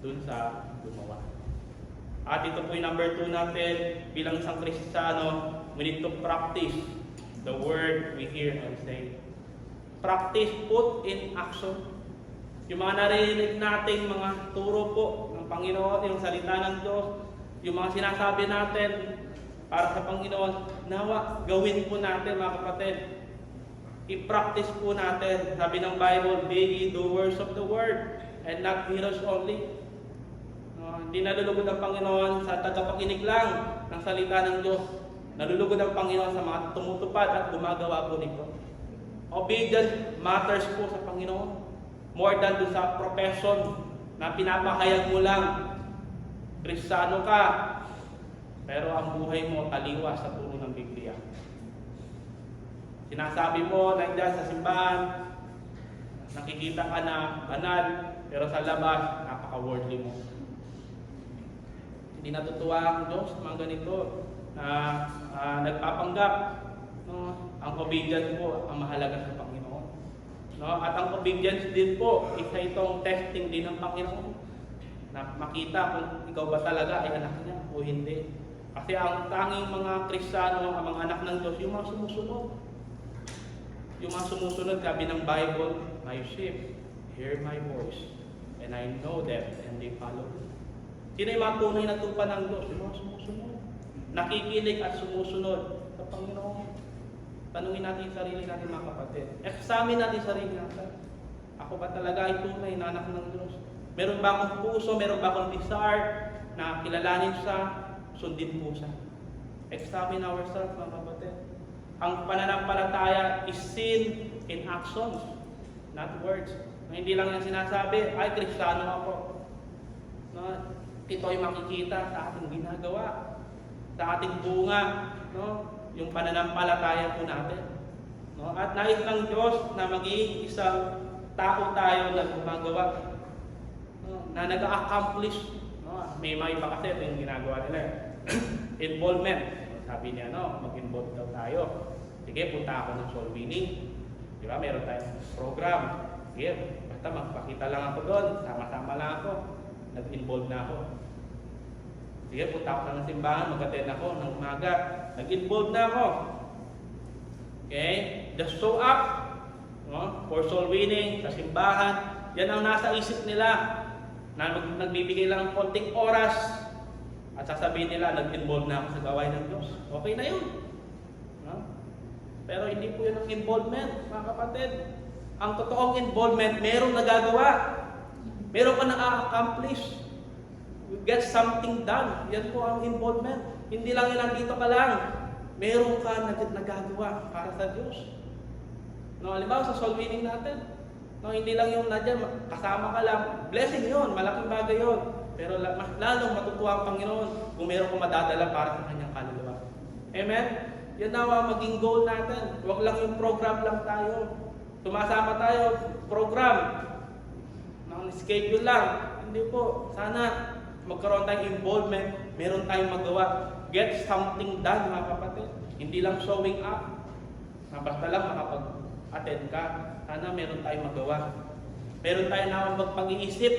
B: Doon sa gumawa. At ito po yung number 2 natin, bilang isang Kristiyano, we need to practice the word we hear and say. Practice, put in action. Yung mga narinig nating mga turo po ng Panginoon, yung salita ng Diyos, yung mga sinasabi natin, para sa Panginoon. Nawa, gawin po natin mga kapatid. I-practice po natin. Sabi ng Bible, be ye doers of the word and not hearers only. Hindi nalulugod ang Panginoon sa tagapakinig lang ng salita ng Diyos. Nalulugod ang Panginoon sa mga tumutupad at gumagawa po nito. Obedience matters po sa Panginoon. More than doon sa profession na pinapahayag mo lang. Kristiyano ka, pero ang buhay mo taliwas sa turo ng Biblia. Sinasabi mo, nandiyan sa simbahan, nakikita ka na banal, pero sa labas, napaka-worldly mo. Hindi natutuwa ang Diyos, mga ganito, na nagpapanggap. No? Ang obedience po ang mahalaga sa Panginoon. No? At ang obedience din po, isa itong testing din ng Panginoon. Na makita kung ikaw ba talaga ay anak niya o hindi. Kasi ang tanging mga Kristiyano, ang mga anak ng Diyos, yung mga sumusunod. Yung mga sumusunod, sabi ng Bible, my sheep hear my voice, and I know them, and they follow me. Sino yung mga tunay na tupa ng Diyos? Yung mga sumusunod. Nakikinig at sumusunod sa Panginoon. Tanungin natin yung sarili natin mga kapatid. Examine natin yung sarili natin. Ako ba talaga ay tunay na anak ng Diyos? Meron ba akong puso? Meron ba akong desire na kilalanin siya? Sundin po siya. Examine ourselves mga kapatid. Ang pananampalataya is seen in actions, not words. Hindi lang yung sinasabi, ay Kristiyano ako. No? Ito ay makikita sa ating ginagawa, sa ating bunga, no? Yung pananampalataya po natin. No? At nais ng Diyos na maging isang tao tayo na gumagawa, no? Na nag-accomplish. No? May iba kasi yung ginagawa nila. Involvement. Sabi niya, no, mag-involve daw tayo. Sige, punta ako ng soul winning. Di ba? Meron tayong program. Sige, basta magpakita lang ako doon. Sama-sama lang ako. Nag-involve na ako. Sige, punta ako ng simbahan. Mag-attend ako ng umaga. Nag-involve na ako. Okay? Just show up. No? For soul winning, sa simbahan. Yan ang nasa isip nila. Na nagbibigay lang ng konting oras. At sasabihin nila, nag-involve na ako sa gawain ng Diyos. Okay na yun. No? Pero hindi po yun ang involvement, mga kapatid. Ang totoong involvement, merong nagagawa. Meron ka na-accomplish. You get something done. Yan po ang involvement. Hindi lang yun, nandito ka lang. Meron ka nagagawa para sa Diyos. No, halimbawa sa soul winning natin. No, hindi lang yung nadyan, kasama ka lang. Blessing yun, malaking bagay yun. Pero mas lalong matutuwa ang Panginoon kung meron kong madadala para sa kanyang kaluluwa. Amen? Yan na maging goal natin. Huwag lang yung program lang tayo. Tumasama tayo, program. Schedule lang. Hindi po. Sana magkaroon tayong involvement, meron tayong magawa. Get something done, mga kapatid. Hindi lang showing up. Basta lang makapag-attend ka. Sana meron tayong magawa. Meron tayong na magpag-iisip,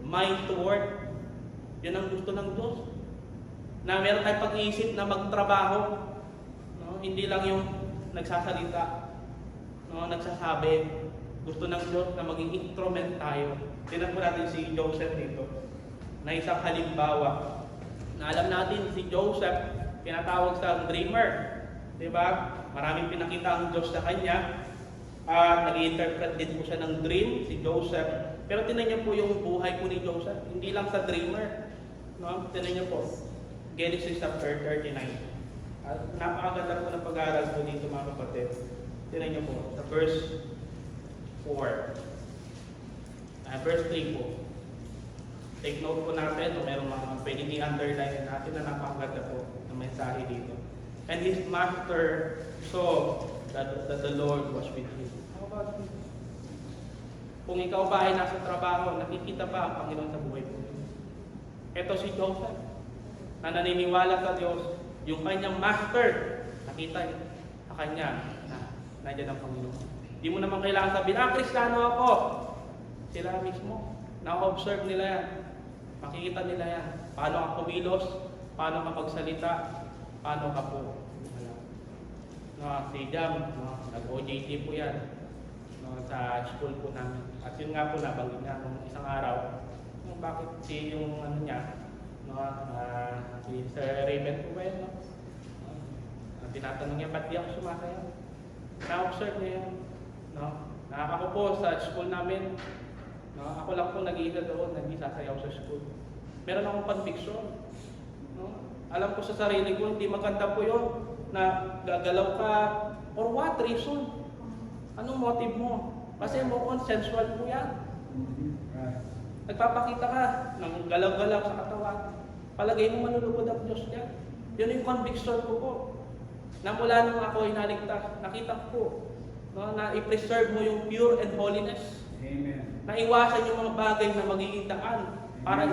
B: mind to work. Yan ang gusto ng Diyos. Na meron tayong pag-iisip na magtrabaho. No? Hindi lang yung nagsasalita. No? Nagsasabi. Gusto ng Diyos na maging instrument tayo. Tingnan po natin si Joseph dito. Na isang halimbawa. Na alam natin si Joseph, pinatawag sa dreamer. Diba? Maraming pinakita ang Diyos sa kanya. At nag-interpret din po siya ng dream, si Joseph. Pero tinan niyo po yung buhay po ni Joseph. Hindi lang sa dreamer. No? Tinan niyo po. Genesis chapter 39. At napakaganda po ng pag-aaral po dito mga kapatid. Tinan niyo po. Sa verse 4. Verse 3 po. Take note po natin, no, merong mga pwedeng i-underline natin na napakaganda po ng mensahe dito. And his master saw that the Lord was with him. How about you? Kung ikaw ba ay nasa trabaho, nakikita ba ang Panginoon sa buhay mo? Ito si Joseph, na naniniwala sa Diyos, yung kanyang master, nakita sa kanya na nandiyan ang Panginoon. Hindi mo naman kailangan sabihin, Kristiyano ako. Sila mismo, na-observe nila yan. Makikita nila yan. Paano ka kumilos, paano ka magsalita, paano ka po. Si Jam, nag-OJT po yan sa school po namin. At yun nga po nabanggit niya nung isang araw, bakit yung ano niya, si Sir Raymond po ba yun, no? tinatanong niya, ba't di ako sumasayaw? Na-observe niya yun. No? Ako po sa school namin, no? Ako lang po nag-iisa doon, nag-isasayaw sa school. Meron akong conviction. No? Alam ko sa sarili ko, hindi maganda po yun na gagalaw ka. For what reason? Anong motive mo? Kasi mo consensual po yan.
A: Right.
B: Nagpapakita ka ng galaw-galaw sa katawan. Palagay mo manulugod ang Diyos niya. Yun yung conviction ko po. Na mula nung ako ay naligtas, nakita ko no, na i-preserve mo yung pure and holiness.
A: Amen.
B: Na iwasan yung mga bagay na magiging daan para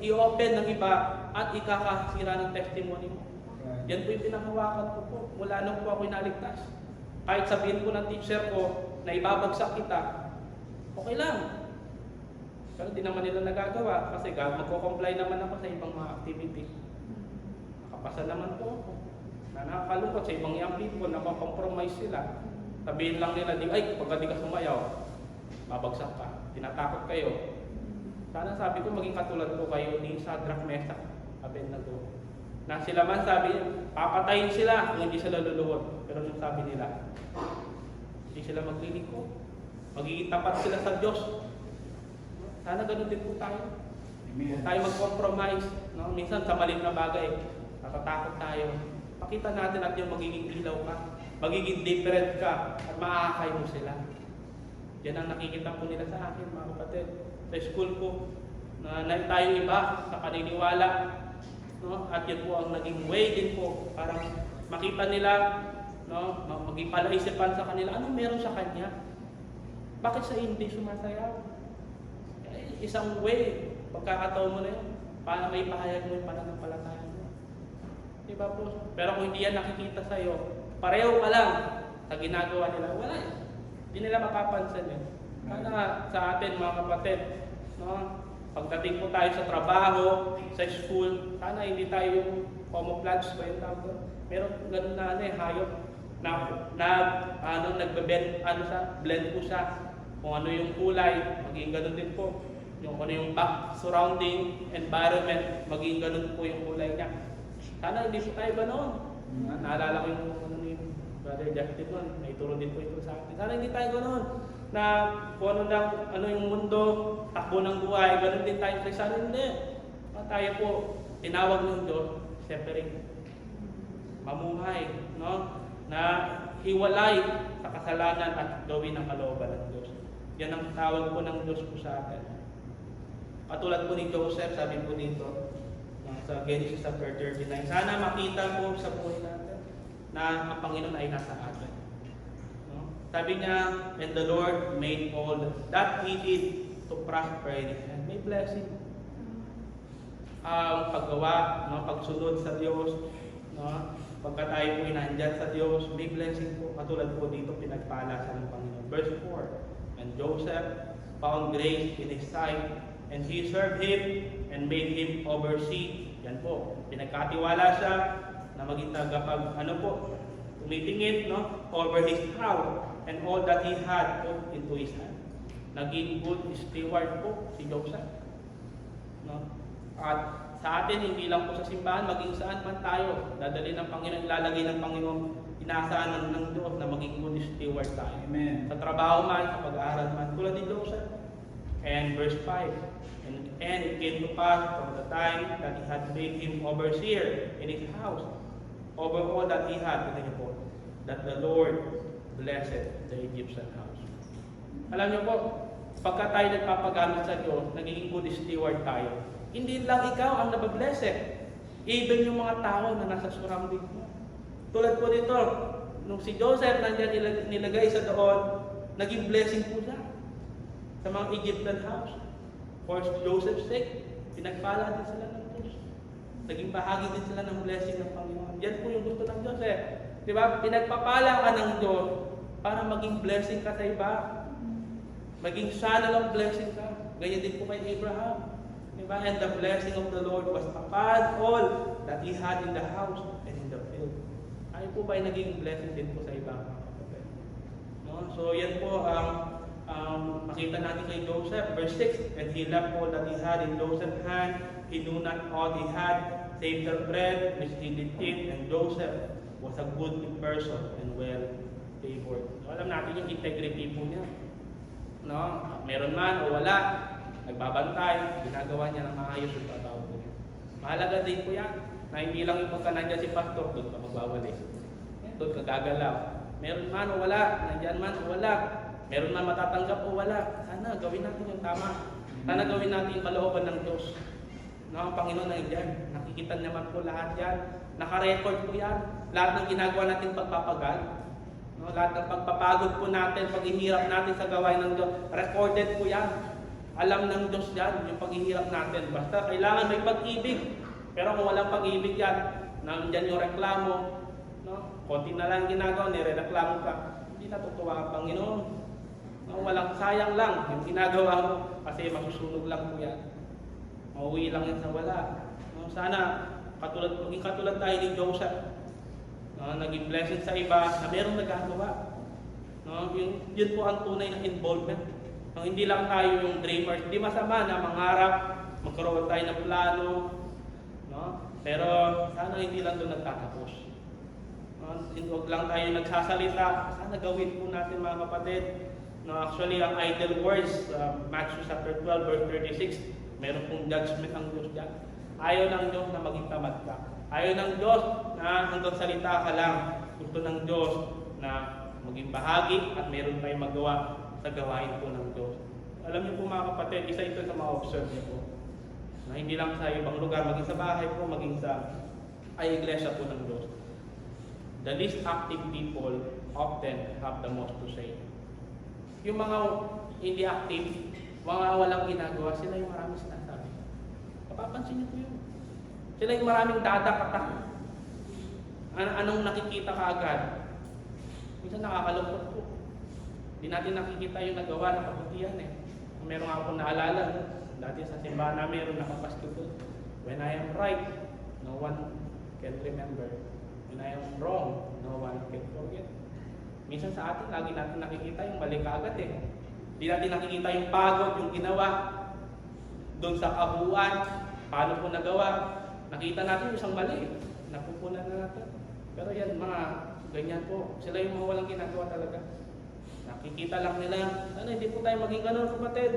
B: i-open ng iba at ikakasira ng testimony mo.
A: Right.
B: Yan po yung pinakawakan ko po. Mula nung po ako ay naligtas. Kahit sabihin ko ng teacher ko na ibabagsak kita, okay lang. Pero di naman nila nagagawa kasi magko-comply naman ako sa ibang mga activity. Nakapasa naman po ako. Na nakakalungkot sa ibang young people, napakompromise sila. Sabihin lang nila, ay, pagka di ka sumayaw, babagsak ka. Tinatakot kayo. Sana sabi ko, maging katulad ko kayo ni Shadrach, Meshach, Abednego. Na sila man sabi, papatayin sila kung hindi sila luluhod. Pero nung sabi nila, hindi sila maglilingkod. Magiging tapat sila sa Diyos. Sana ganun din po tayo.
A: Amen.
B: Tayo mag-compromise. No? Minsan sa maliit na bagay, natatakot tayo. Pakita natin at yung magiging ilaw ka. Magiging different ka at maakay mo sila. Yan ang nakikita po nila sa akin, mga kapatid. Sa school ko, na tayo iba sa paniniwala. No? At yan po ang naging way din po para makita nila, no? Maging palaisipan sa kanila, anong meron sa kanya? Bakit sa hindi sumasayaw? Isang way, pagkakataon mo na yun, para may pahayag mo yung pananampalataya mo. Diba po? Pero kung hindi yan nakikita sa'yo, pareho ka lang sa ginagawa nila, wala eh. Hindi nila mapapansin eh. Sana sa atin mga kapatid, no? Pagdating po tayo sa trabaho, sa school, sana hindi tayo yung camouflage ba yung tawag doon? Meron ganun na hayop na blend po siya. Kung ano yung kulay, maging ganun din po. Yung ano yung back surrounding environment, maging ganun po yung kulay niya. Sana hindi po tayo ganoon. Naalala ko yung ano ni Brother Justin nun, naituro din po ito sa akin. Sana hindi tayo ganoon. Na kung ano lang, ano yung mundo, takbo ng buhay, ganun din tayo. Kasi sana hindi. Tayo po, tinawag ng Diyos, separate. Mamuhay, no? Na hiwalay sa kasalanan at gawin ang kalooban ng Diyos. Yan ang tawag po ng Diyos po sa atin. Katulad po ni Joseph, sabi po dito, sa Genesis chapter 39, sana makita po sa buhay natin na ang Panginoon ay nasa atin. No? Sabi niya, and the Lord made all that He did to prosper in His hand. May blessing. Ang paggawa, no? Pagsunod sa Diyos, no? Pagka tayo po inandyan sa Diyos, may blessing po. Katulad po dito, pinagpala sa ng Panginoon. Verse 4, and Joseph found grace in his sight, and he served him and made him oversee. Yan po, pinagkatiwala siya na maging tagapag, tumitingin, no, over his house and all that he had put into his hand. Naging good steward po si Joseph. No? At sa atin, hindi lang po sa simbahan, maging saan man tayo, dadali ng Panginoon, ilalagay ng Panginoon, inaasahan ng Diyos na maging good steward tayo.
A: Amen.
B: Sa trabaho man, sa pag-aaral man, tulad ni Joseph. And verse 5, and it came to pass from the time that he had made him overseer in his house, over all that he had, that the Lord blessed the Egyptian house. Alam niyo po, pagka tayo nagpapagamit sa Diyos, nagiging good steward tayo. Hindi lang ikaw ang nababless eh. Even yung mga tao na nasa surrounding mo. Tulad po dito, nung si Joseph nandiyan nilagay sa doon, naging blessing po siya sa mga Egyptian house. For Joseph's sake, pinagpala din sila ng Diyos. Naging bahagi din sila ng blessing ng Panginoon. Yan po yung gusto ng Diyos eh. Diba? Pinagpapala ka ng Diyos para maging blessing ka sa iba. Maging channel of blessing ka. Ganyan din po kay Abraham. Diba? And the blessing of the Lord was upon all that he had in the house and in the field. Ay po ba ay naging blessing din po sa iba? No? So yan po ang makita natin kay Joseph. Verse 6, and he left all that he had in Joseph's hand. He knew not all he had, save the bread which he did eat. And Joseph was a good person and well favored. So, alam natin yung integrity po niya. No? Meron man o wala, nagbabantay, ginagawa niya ng maayos yung trabaho po niya. Mahalaga din po yan, na hindi lang yung pagka nandiyan si pastor, doon ka magbawali. Doon ka gagalaw. Meron man o wala, nandiyan man o wala, meron man matatanggap o wala, sana gawin natin yung tama. Sana gawin natin yung kalooban ng Diyos. No, ang Panginoon ay diyan. Nakikita naman po lahat yan. Naka-record po yan. Lahat ng ginagawa natin pagpapagal. No, lahat ng pagpapagod po natin, paghihirap natin sa gawain ng Diyos, recorded po yan. Alam ng Diyos yan, yung paghihirap natin. Basta kailangan may pag-ibig. Pero kung walang pag-ibig yan, nandiyan yung reklamo, no? Konti na lang ginagawa, nire-reklamo ka, hindi natutuwa ang Panginoon. No, walang sayang lang yung ginagawa mo kasi masusunog lang po yan. Mauwi lang yan sa wala. No, sana maging katulad tayo ni Joseph. No, naging blessing sa iba na merong nagagawa. No, yun po ang tunay na involvement. No, hindi lang tayo yung dreamers. Hindi masama na mangarap, magkaroon tayo ng plano. No? Pero sana hindi lang doon nagtatapos. Huwag lang tayo nagsasalita. Sana gawin po natin mga kapatid. No, actually, ang idle words, Matthew chapter 12, verse 36, meron pong judgment ang Diyos dyan. Ayaw ng Diyos na maging tamad ka. Ayaw ng Diyos na hanggang salita ka lang. Gusto ng Diyos na maging bahagi at meron tayong magawa sa gawain po ng Diyos. Alam niyo po mga kapatid, isa ito sa mga observe niyo po. Na hindi lang sa ibang lugar, maging sa bahay po, maging sa iglesia po ng Diyos. The least active people often have the most to say. Yung mga hindi active, mga walang ginagawa, sila yung maraming sinasabi. Mapapansin niyo po yun. Sila yung maraming dadakatak. Anong nakikita ka agad? Minsan nakakalungkot po. Hindi natin nakikita yung nagawa ng kabutihan eh. Meron nga akong naalala, dati sa simbahan na meron nakapasko po. When I am right, no one can remember. When I am wrong, no one can forget. Minsan sa atin, lagi natin nakikita yung mali kaagad eh. Hindi natin nakikita yung pagod, yung ginawa. Doon sa kabuuan, paano po nagawa. Nakita natin yung isang mali. Napupunan na natin. Pero yan, mga ganyan po. Sila yung mga walang ginagawa talaga. Nakikita lang nila. Sana hindi po tayo maging ganun, kapatid.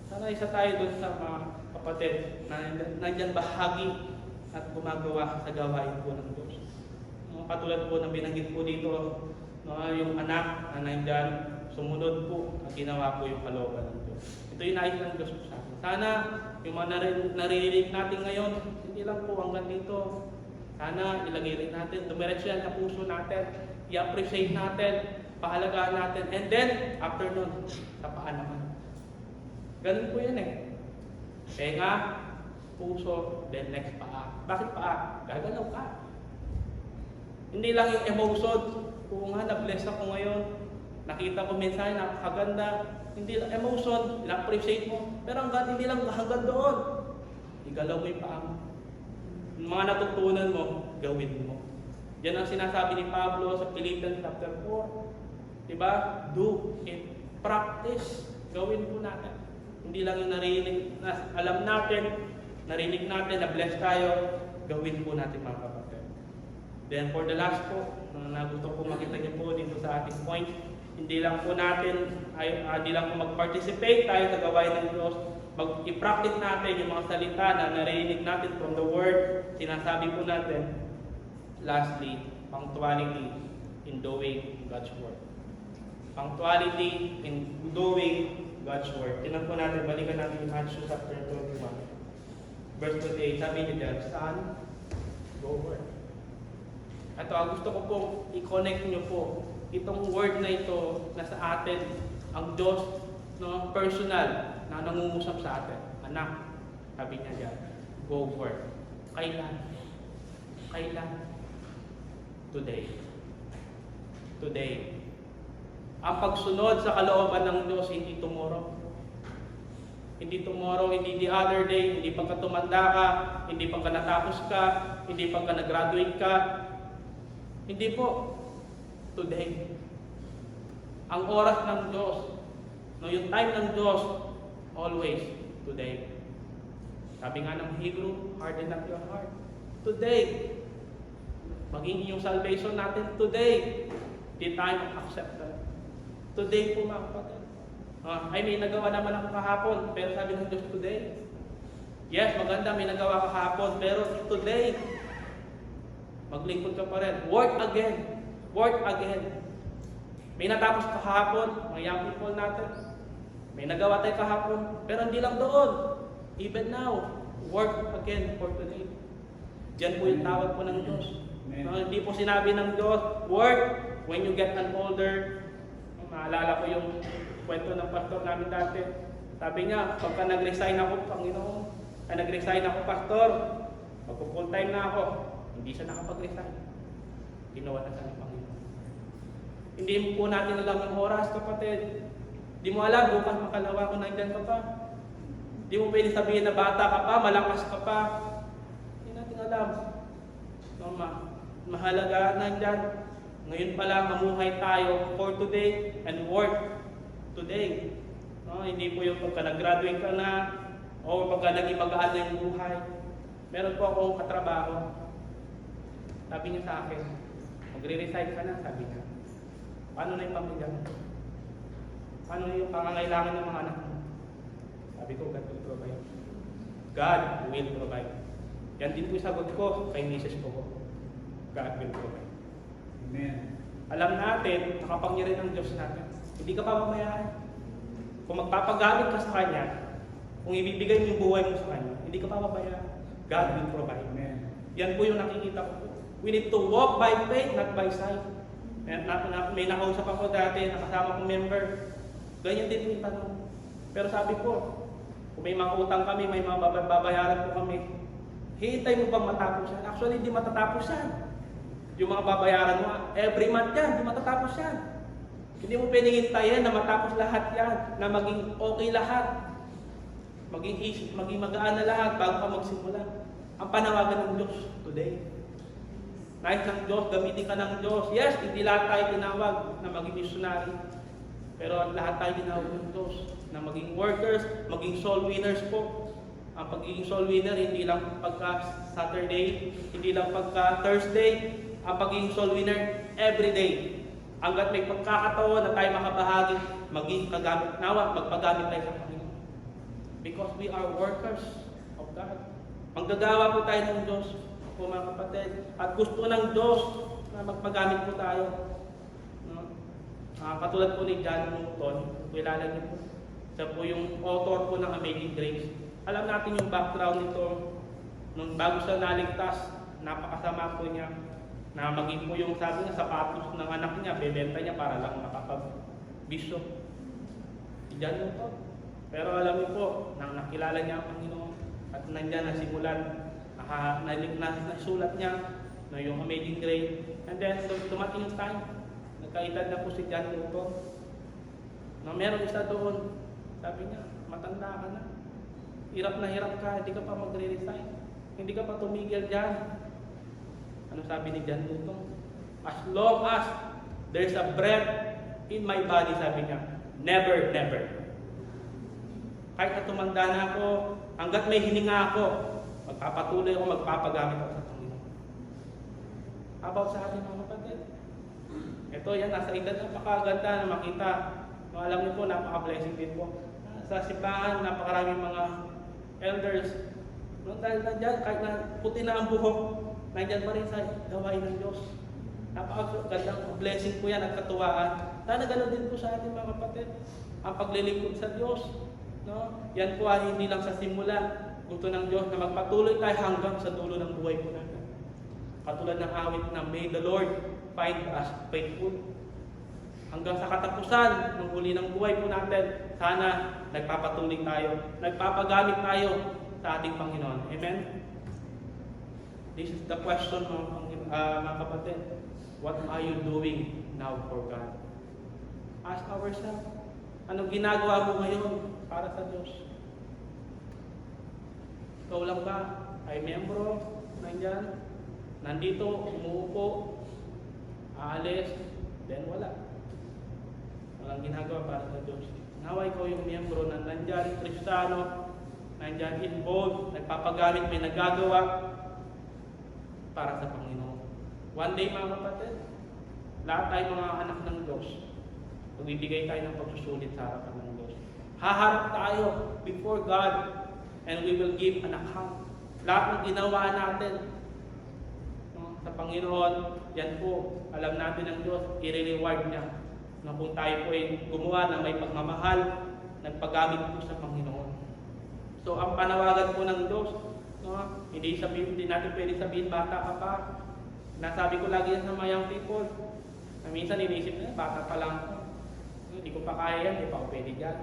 B: Sana isa tayo doon sa mga kapatid na nandyan bahagi at gumagawa sa gawain po ng Diyos. Katulad po ng binanggit po dito, yung anak na nandyan, sumunod po at ginawa po yung kalooban ng Diyos. Ito yung nais ng Diyos po sa atin. Sana yung mga naririnig natin ngayon, hindi lang po hanggang dito. Sana ilagay rin natin, dumiretso yan sa puso natin, i-appreciate natin, pahalagaan natin, and then, after nun, sa paa naman. Ganun po yan eh. Tenga, puso, then next paa. Bakit paa? Gagalaw ka. Hindi lang yung emotion, kung nga na-bless ako ngayon, nakita ko minsan, napakaganda, hindi lang emotion, na-appreciate mo, pero hindi lang hanggang doon. Igalaw mo yung paa mo. Yung mga natutunan mo, gawin mo. Yan ang sinasabi ni Pablo sa Philippians chapter 4. Diba? Do it. Practice. Gawin po natin. Hindi lang yung narinig, alam natin, narinig natin, na-bless tayo, gawin po natin mga kapatid. Then for the last po, na gusto ko makita niyo po dito sa ating point, hindi lang po natin, hindi lang po mag-participate tayo sa gawain ng Diyos, i-practice natin yung mga salita na narinig natin from the Word, sinasabi po natin. Lastly, punctuality in doing God's Word. Punctuality in doing God's Word. Tinan po natin, balikan natin yung Matthew chapter 21. Verse 28, sabi niya dyan, Son, go work. Ito, ang gusto ko po, i-connect nyo po, itong word na ito, na sa atin, ang Diyos, no, personal, na nangungusap sa atin. Anak, sabi niya dyan, go work. Kailan? Kailan? Today. Today. Ang pagsunod sa kalooban ng Diyos, hindi tomorrow. Hindi tomorrow, hindi the other day, hindi pagka tumanda ka, hindi pagka natapos ka, hindi pagka nag-graduate ka. Hindi po. Today. Ang oras ng Diyos, no, yung time ng Diyos, always today. Sabi nga ng Hebrew, harden not your heart. Today. Maging yung salvation natin today, di tayo mag-accept na. Today po mga kapatid. Ay, may nagawa naman ako kahapon, pero sabi ng Diyos today. Yes, maganda, may nagawa kahapon, pero today, maglingkod ka pa rin. Work again. Work again. May natapos kahapon, mga young people natin. May nagawa tayo kahapon, pero hindi lang doon. Even now, work again for today. Diyan po yung tawag po ng Diyos. Hindi po sinabi ng Diyos, work when you get an older. Maalala ko yung kwento ng pastor namin dati. Sabi niya, pagka nag-resign ako, Panginoon, nag-resign ako, pastor, magpo-full time na ako. Hindi siya nakapag-resign. Ginawa na sa ng Panginoon. Hindi po natin alam yung oras, kapatid. Hindi mo alam, bukas makalawa ko nandyan ka pa. Hindi mo pwede sabihin na bata ka pa, malakas ka pa. Hindi natin alam. No, mahalaga nandyan. Ngayon pa lang, mamuhay tayo for today and work today. No, hindi po yung pagka nag-graduate ka na o pagka naging magaan na yung buhay. Meron po akong katrabaho. Sabi niya sa akin, magre-resign ka na, sabi niya. Paano na yung pamilya mo? Paano na yung pangangailangan ng mga anak mo? Sabi ko, God will provide. God will provide. Yan din po yung sagot ko kay Mrs. ko. God will provide.
A: Amen.
B: Alam natin, nakapangyarihan ng Diyos natin. Hindi ka pa mamayahan. Kung magpapagamit ka sa Kanya, kung ibibigay mo yung buhay mo sa Kanya, hindi ka pa mamayahan. God will provide.
A: Amen.
B: Yan po yung nakikita ko. We need to walk by faith, not by sight. May nakausap ako dati, nakasama kong member. Ganyan din po yung tanong. Pero sabi ko, kung may mga utang kami, may mga babayaran po kami, hihintay mo bang matapos yan? Actually, hindi matatapos yan. Yung mga babayaran mo, every month yan, hindi matatapos yan. Hindi mo pwedeng hintayin na matapos lahat yan, na maging okay lahat. Maging easy, maging magaan na lahat bago ka magsimula. Ang panawagan ng Diyos today. Nais ng Diyos, gamitin ka ng Diyos. Yes, hindi lahat tayo tinawag na maging missionary. Pero lahat tayo tinawag ng Diyos na maging workers, maging soul winners po. Ang pagiging soul winner, hindi lang pagka Saturday, hindi lang pagka Thursday. Ang pagiging soul winner, every day. Hanggat may pagkakataon na tayo makabahagi, maging kagamit nawa, magpagamit tayo sa Panginoon. Because we are workers of God. Manggagawa po tayo ng Diyos, po mga kapatid. At gusto ng Diyos na magpagamit po tayo. No? Katulad po ni John Newton, kilala niyo po. Siya po yung author po ng Amazing Grace. Alam natin yung background nito. Nung bago siya naligtas, napakasama po niya. Na maging po yung sabi niya, sapatos ng anak niya, bebenta niya para lang makapag-bisyo. Si John Newton. Pero alam niyo po, nang nakilala niya ang Panginoon at nandiyan na simulan, nasulat niya na yung Amazing Grace. And then, dumating yung time, nagkaedad na po si John Newton. Na meron isa doon, sabi niya, matanda ka na. Hirap na hirap ka, hindi ka pa magre-resign. Hindi ka pa tumigil dyan. Ano sabi ni John Newton? As long as there's a breath in my body, sabi niya, never, never. Kahit na tumanda na ako, hanggat may hininga ako, magpapatuloy ako, magpapagamit ako sa Panginoon. About sa ating mga kapatid. Ito yan, nasa edad, napakaganda na makita. Alam niyo po, napaka-blessing din po. Sa simbahan, napakaraming mga elders. Dahil nandyan, kahit na puti na ang buhok, nandyan pa rin sa gawain ng Diyos. Napakagandang blessing po yan at katuwaan. Sana ganoon din po sa ating mga kapatid. Ang paglilingkod sa Diyos. No? Yan po ay hindi lang sa simula. Gusto ng Diyos na magpatuloy tayo hanggang sa dulo ng buhay po natin. Katulad ng awit na May the Lord find us faithful. Hanggang sa katapusan ng huli ng buhay po natin, sana nagpapatuloy tayo, nagpapagamit tayo sa ating Panginoon. Amen? This is the question, mga kapatid. What are you doing now for God? Ask ourselves, anong ginagawa mo ngayon para sa Diyos? Ikaw lang ba ay miyembro, nandyan, nandito, umuupo, aalis, then wala. Walang ginagawa para sa Diyos. Nawa ikaw yung miyembro na nandyan, Kristiyano, nandyan involved, nagpapagamit, may nagagawa para sa Panginoon. One day mga kapatid, lahat tayo mga anak ng Diyos. Magbibigay tayo ng pagsusulit sa harapan ng Diyos. Haharap tayo before God and we will give an account. Lahat ng ginawa natin sa Panginoon, yan po, alam natin ng Diyos, i-reward niya na kung tayo po ay gumawa ng may pagmamahal, nagpagamit po sa Panginoon. So, ang panawagan po ng Diyos, hindi natin pwede sabihin, bata ka pa. Nasabi ko lagi yan sa mga young people. Na minsan inisip na, bata pa lang ako. Hindi ko pa kaya yan, hindi pa ako pwede dyan.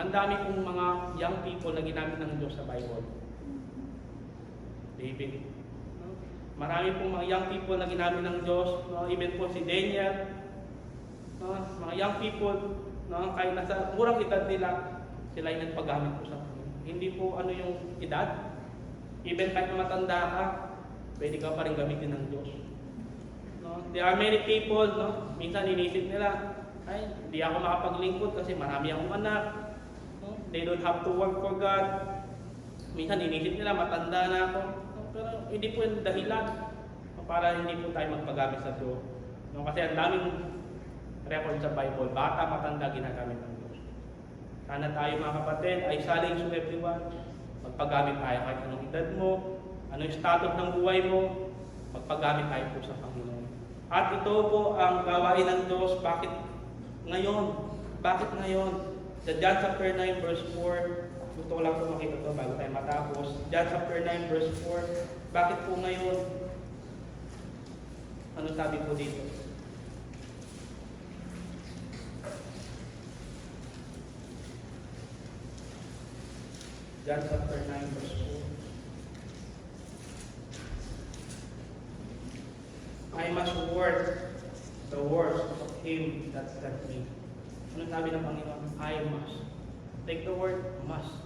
B: Ang dami pong mga young people na ginamit ng Diyos sa Bible. David. Marami pong mga young people na ginamit ng Diyos. Even po si Daniel. Mga young people, kahit nasa murang edad nila, sila yung nagpagamit po sa Panginoon. Hindi po ano yung edad. Even kahit matanda ka, pwede ka pa rin gamitin ng Diyos. There are many people, minsan inisip nila, ay, hindi ako makapaglingkod kasi marami akong anak. They don't have to work for God. Minsan inisip nila, matanda na ako. Pero hindi po yung dahilan para hindi po tayo magpagamit sa Diyos. Kasi ang daming record sa Bible, bata, matanda, ginagamit ng Diyos. Sana tayo mga kapatid ay challenge to everyone. Magpagamit tayo kahit anong edad mo, ano yung status ng buhay mo, magpagamit tayo po sa Panginoon. At ito po ang gawain ng Diyos. Bakit ngayon? Bakit ngayon? Sa John chapter 9 verse 4, gusto ko lang po makita ito bago tayo matapos. John chapter 9 verse 4, bakit po ngayon? Ano sabi po dito? John chapter 9 verse 4. I must work the works of Him that sent me. Ano sabi ng Panginoon? I must. Take the word, must.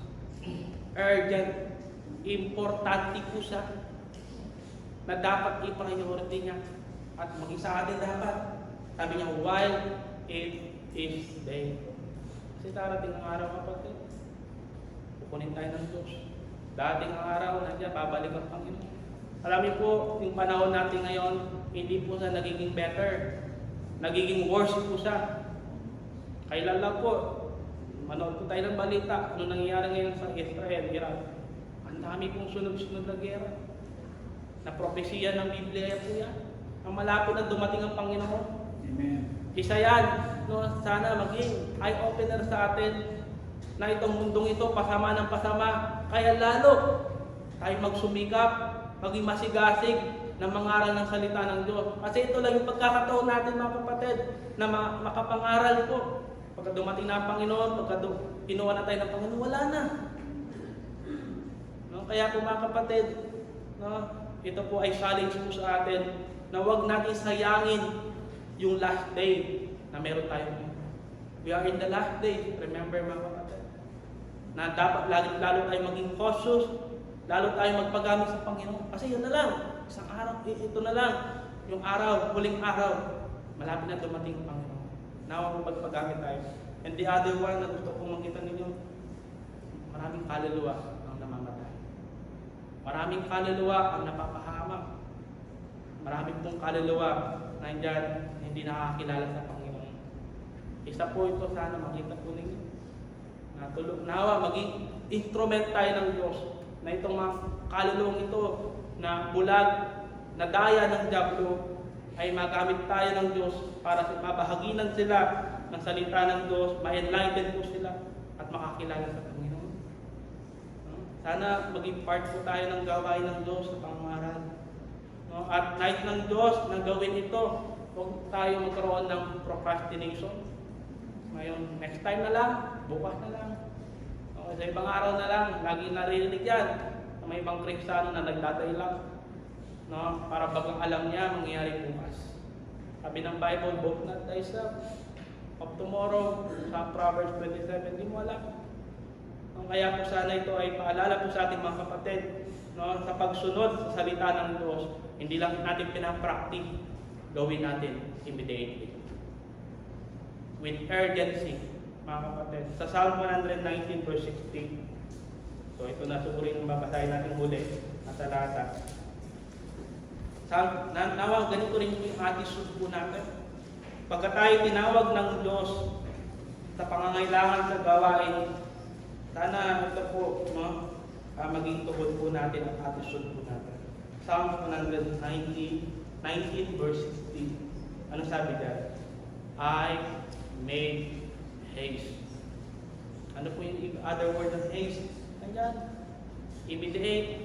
B: Urgent. Importante po siya na dapat i-priority niya. At mag-isa din dapat. Sabi niya, while it is day. Kasi darating ang araw, kapatid. Kukunin tayo ng Diyos. Dating ang araw, nandiyan, babalik ang Panginoon. Alam niyo po, yung panahon natin ngayon, hindi po siya nagiging better. Nagiging worse po siya. Kailan lang po, manood po tayo ng balita, ano nangyayari ngayon sa Israel, Iraq. Ang dami pong sunod-sunod na gera. Na propesiya ng Biblia po yan. Ang malapit na dumating ang Panginoon.
A: Amen.
B: Isa yan, sana maging eye-opener sa atin na itong mundong ito pasama ng pasama. Kaya lalo tayo magsumikap, maging masigasig na mangaral ng salita ng Diyos. Kasi ito lang yung pagkakataon natin mga kapatid na makapangaral po. Pagka dumating na ang Panginoon, pagka kinuha na tayo ng Panginoon, wala na. Kaya po mga kapatid, ito po ay challenge po sa atin na huwag natin sayangin yung last day na meron tayo. We are in the last day. Remember mga kapatid, na dapat lalo tayo maging cautious, lalo tayo magpagamit sa Panginoon. Kasi yun na lang, isang araw, ito na lang, yung araw, huling araw, malapit na dumating ang Panginoon. Nawa kung magpagamit tayo. And the other one na gusto kong makita ninyo, maraming kaluluwa ang namamatay. Maraming kaluluwa ang napapahamak. Maraming pong kaluluwa na hindi nakakilala sa Panginoon. Isa po ito, sana makita po ninyo. Nawa, maging instrument tayo ng Diyos na itong mga kaluluwang ito na bulag, na daya ng diablo, ay magamit tayo ng Diyos para mabahaginan sila ng salita ng Diyos, ma-enlighten po sila at makakilala sa Panginoon. Sana maging part po tayo ng gawain ng Diyos sa pangaral. At nais ng Diyos na gawin ito, huwag tayo magkaroon ng procrastination. Ngayon, next time na lang, bukas na lang. Sa ibang araw na lang, lagi naririnig yan. May ibang Kristiyano na nagdatay lang. Para bagang alam niya, mangyayari bukas. Sabi ng Bible, both not thyself of tomorrow, sa Proverbs 27, di mo alam. Kaya po sana ito ay paalala po sa ating mga kapatid, sa pagsunod sa salita ng Diyos, hindi lang natin pinapractice, gawin natin immediately. With urgency, mga kapatid. Sa Psalm 119 verse 16. So ito na siguro yung babasahin natin huli na talata. Nawa, ganito rin yung attitude po natin. Pagka tayo tinawag ng Diyos sa pangangailangan sa gawain, sana ito po, maging tugod po natin ang attitude po natin. Psalm 119 verse 16. Ano sabi dyan? I made haste. Ano po yung other word of haste? Nandyan. Immediate,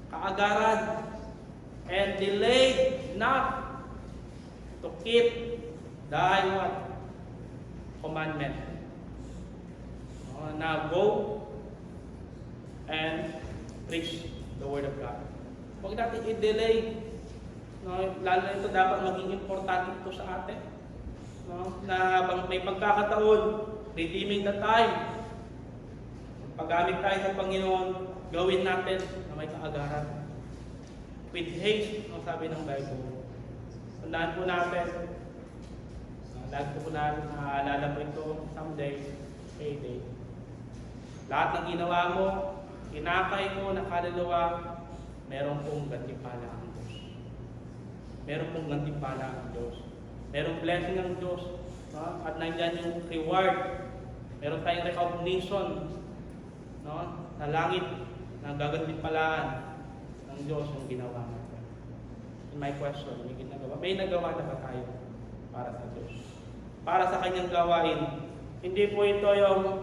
B: kaagaran, and delayed not to keep thy what? Commandment. Now go and preach the word of God. Huwag natin i-delay. Lalo na ito dapat maging importante ito sa atin. Na habang may pagkakataon, redeeming the time, paggamit tayo sa Panginoon, gawin natin na may kaagaran. With haste, ang sabi ng Bible. Tandaan po natin, lagi po natin naaalala po ito someday, payday. Lahat ng ginawa mo, kinakay mo na kaluluwa, meron pong gantimpala ang Diyos. Meron pong gantimpala ang Diyos. Merong blessing ang Diyos. At nandyan yung reward. Meron tayong recognition sa langit na gagantimpalaan ng Diyos yung ginawa natin. In my question, may nagawa na ba tayo para sa Diyos? Para sa kanyang gawain. Hindi po ito yung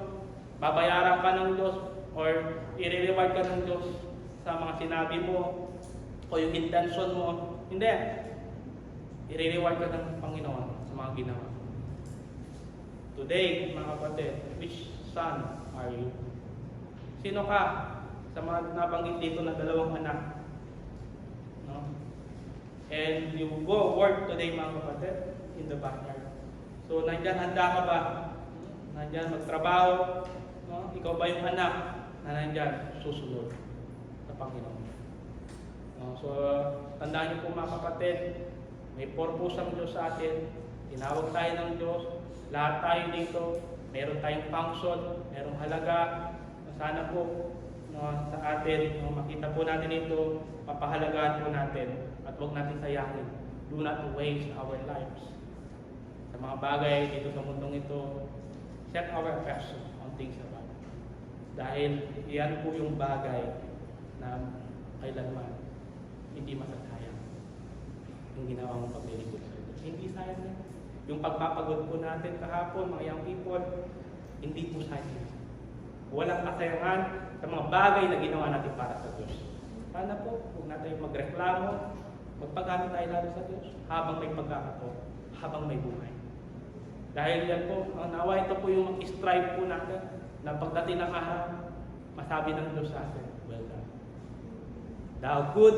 B: babayaran ka ng Diyos or i-reward ka ng Diyos sa mga sinabi mo o yung intention mo. Hindi. I-reward ka ng Panginoon sa mga ginawa. Today, mga kapatid, which son are you? Sino ka sa mga nabanggit dito na dalawang anak? And you go work today, mga kapatid, in the backyard. So, nandyan, handa ka ba? Nandyan, magtrabaho. Ikaw ba yung anak na nandyan, susunod sa Panginoon? So, tandaan niyo po, mga kapatid, may purpose ang Diyos sa atin. Tinawag tayo ng Diyos. Lahat tayo dito. Meron tayong function. Merong halaga. Sana po sa atin, makita po natin ito, papahalagaan po natin. At huwag natin sayangin. Do not waste our lives. Sa mga bagay dito sa mundong ito, set our affection on things above. Dahil iyan po yung bagay na kailanman hindi masasayang. Yung ginawa mong paglilingkod sa Diyos. Hindi sayang yan. Yung pagpapagod po natin kahapon, mga young people, hindi po sayang. Walang kasayangan sa mga bagay na ginawa natin para sa Diyos. Sana po, huwag natin magreklamo, magpagamit tayo lalo sa Diyos habang may pagkakataon, habang may buhay. Dahil yan po, ang nawa ito po yung mag-strive po natin na pagdating ng araw, masabi ng Diyos sa atin, well done. Thou good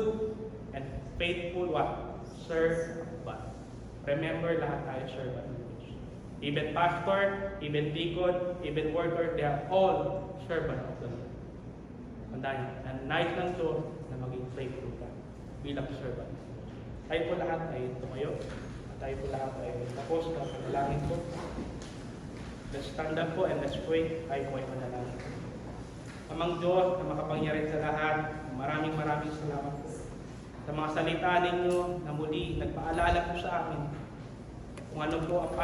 B: and faithful what? Servant. Remember, lahat tayo servant ng Diyos. Even pastor, even deacon, even worker, they are all servant of the Lord. And nice lang to na maging faithful ka bilang servant. Tayo po lahat ay tumayo. At tayo po lahat ay tapos na panalangin po. Let's stand up po and let's pray. Tayo po ay panalangin. Amang Diyos na makapangyarihan sa lahat, maraming salamat po sa mga salita ninyo na muli nagpaalala po sa amin kung ano po ang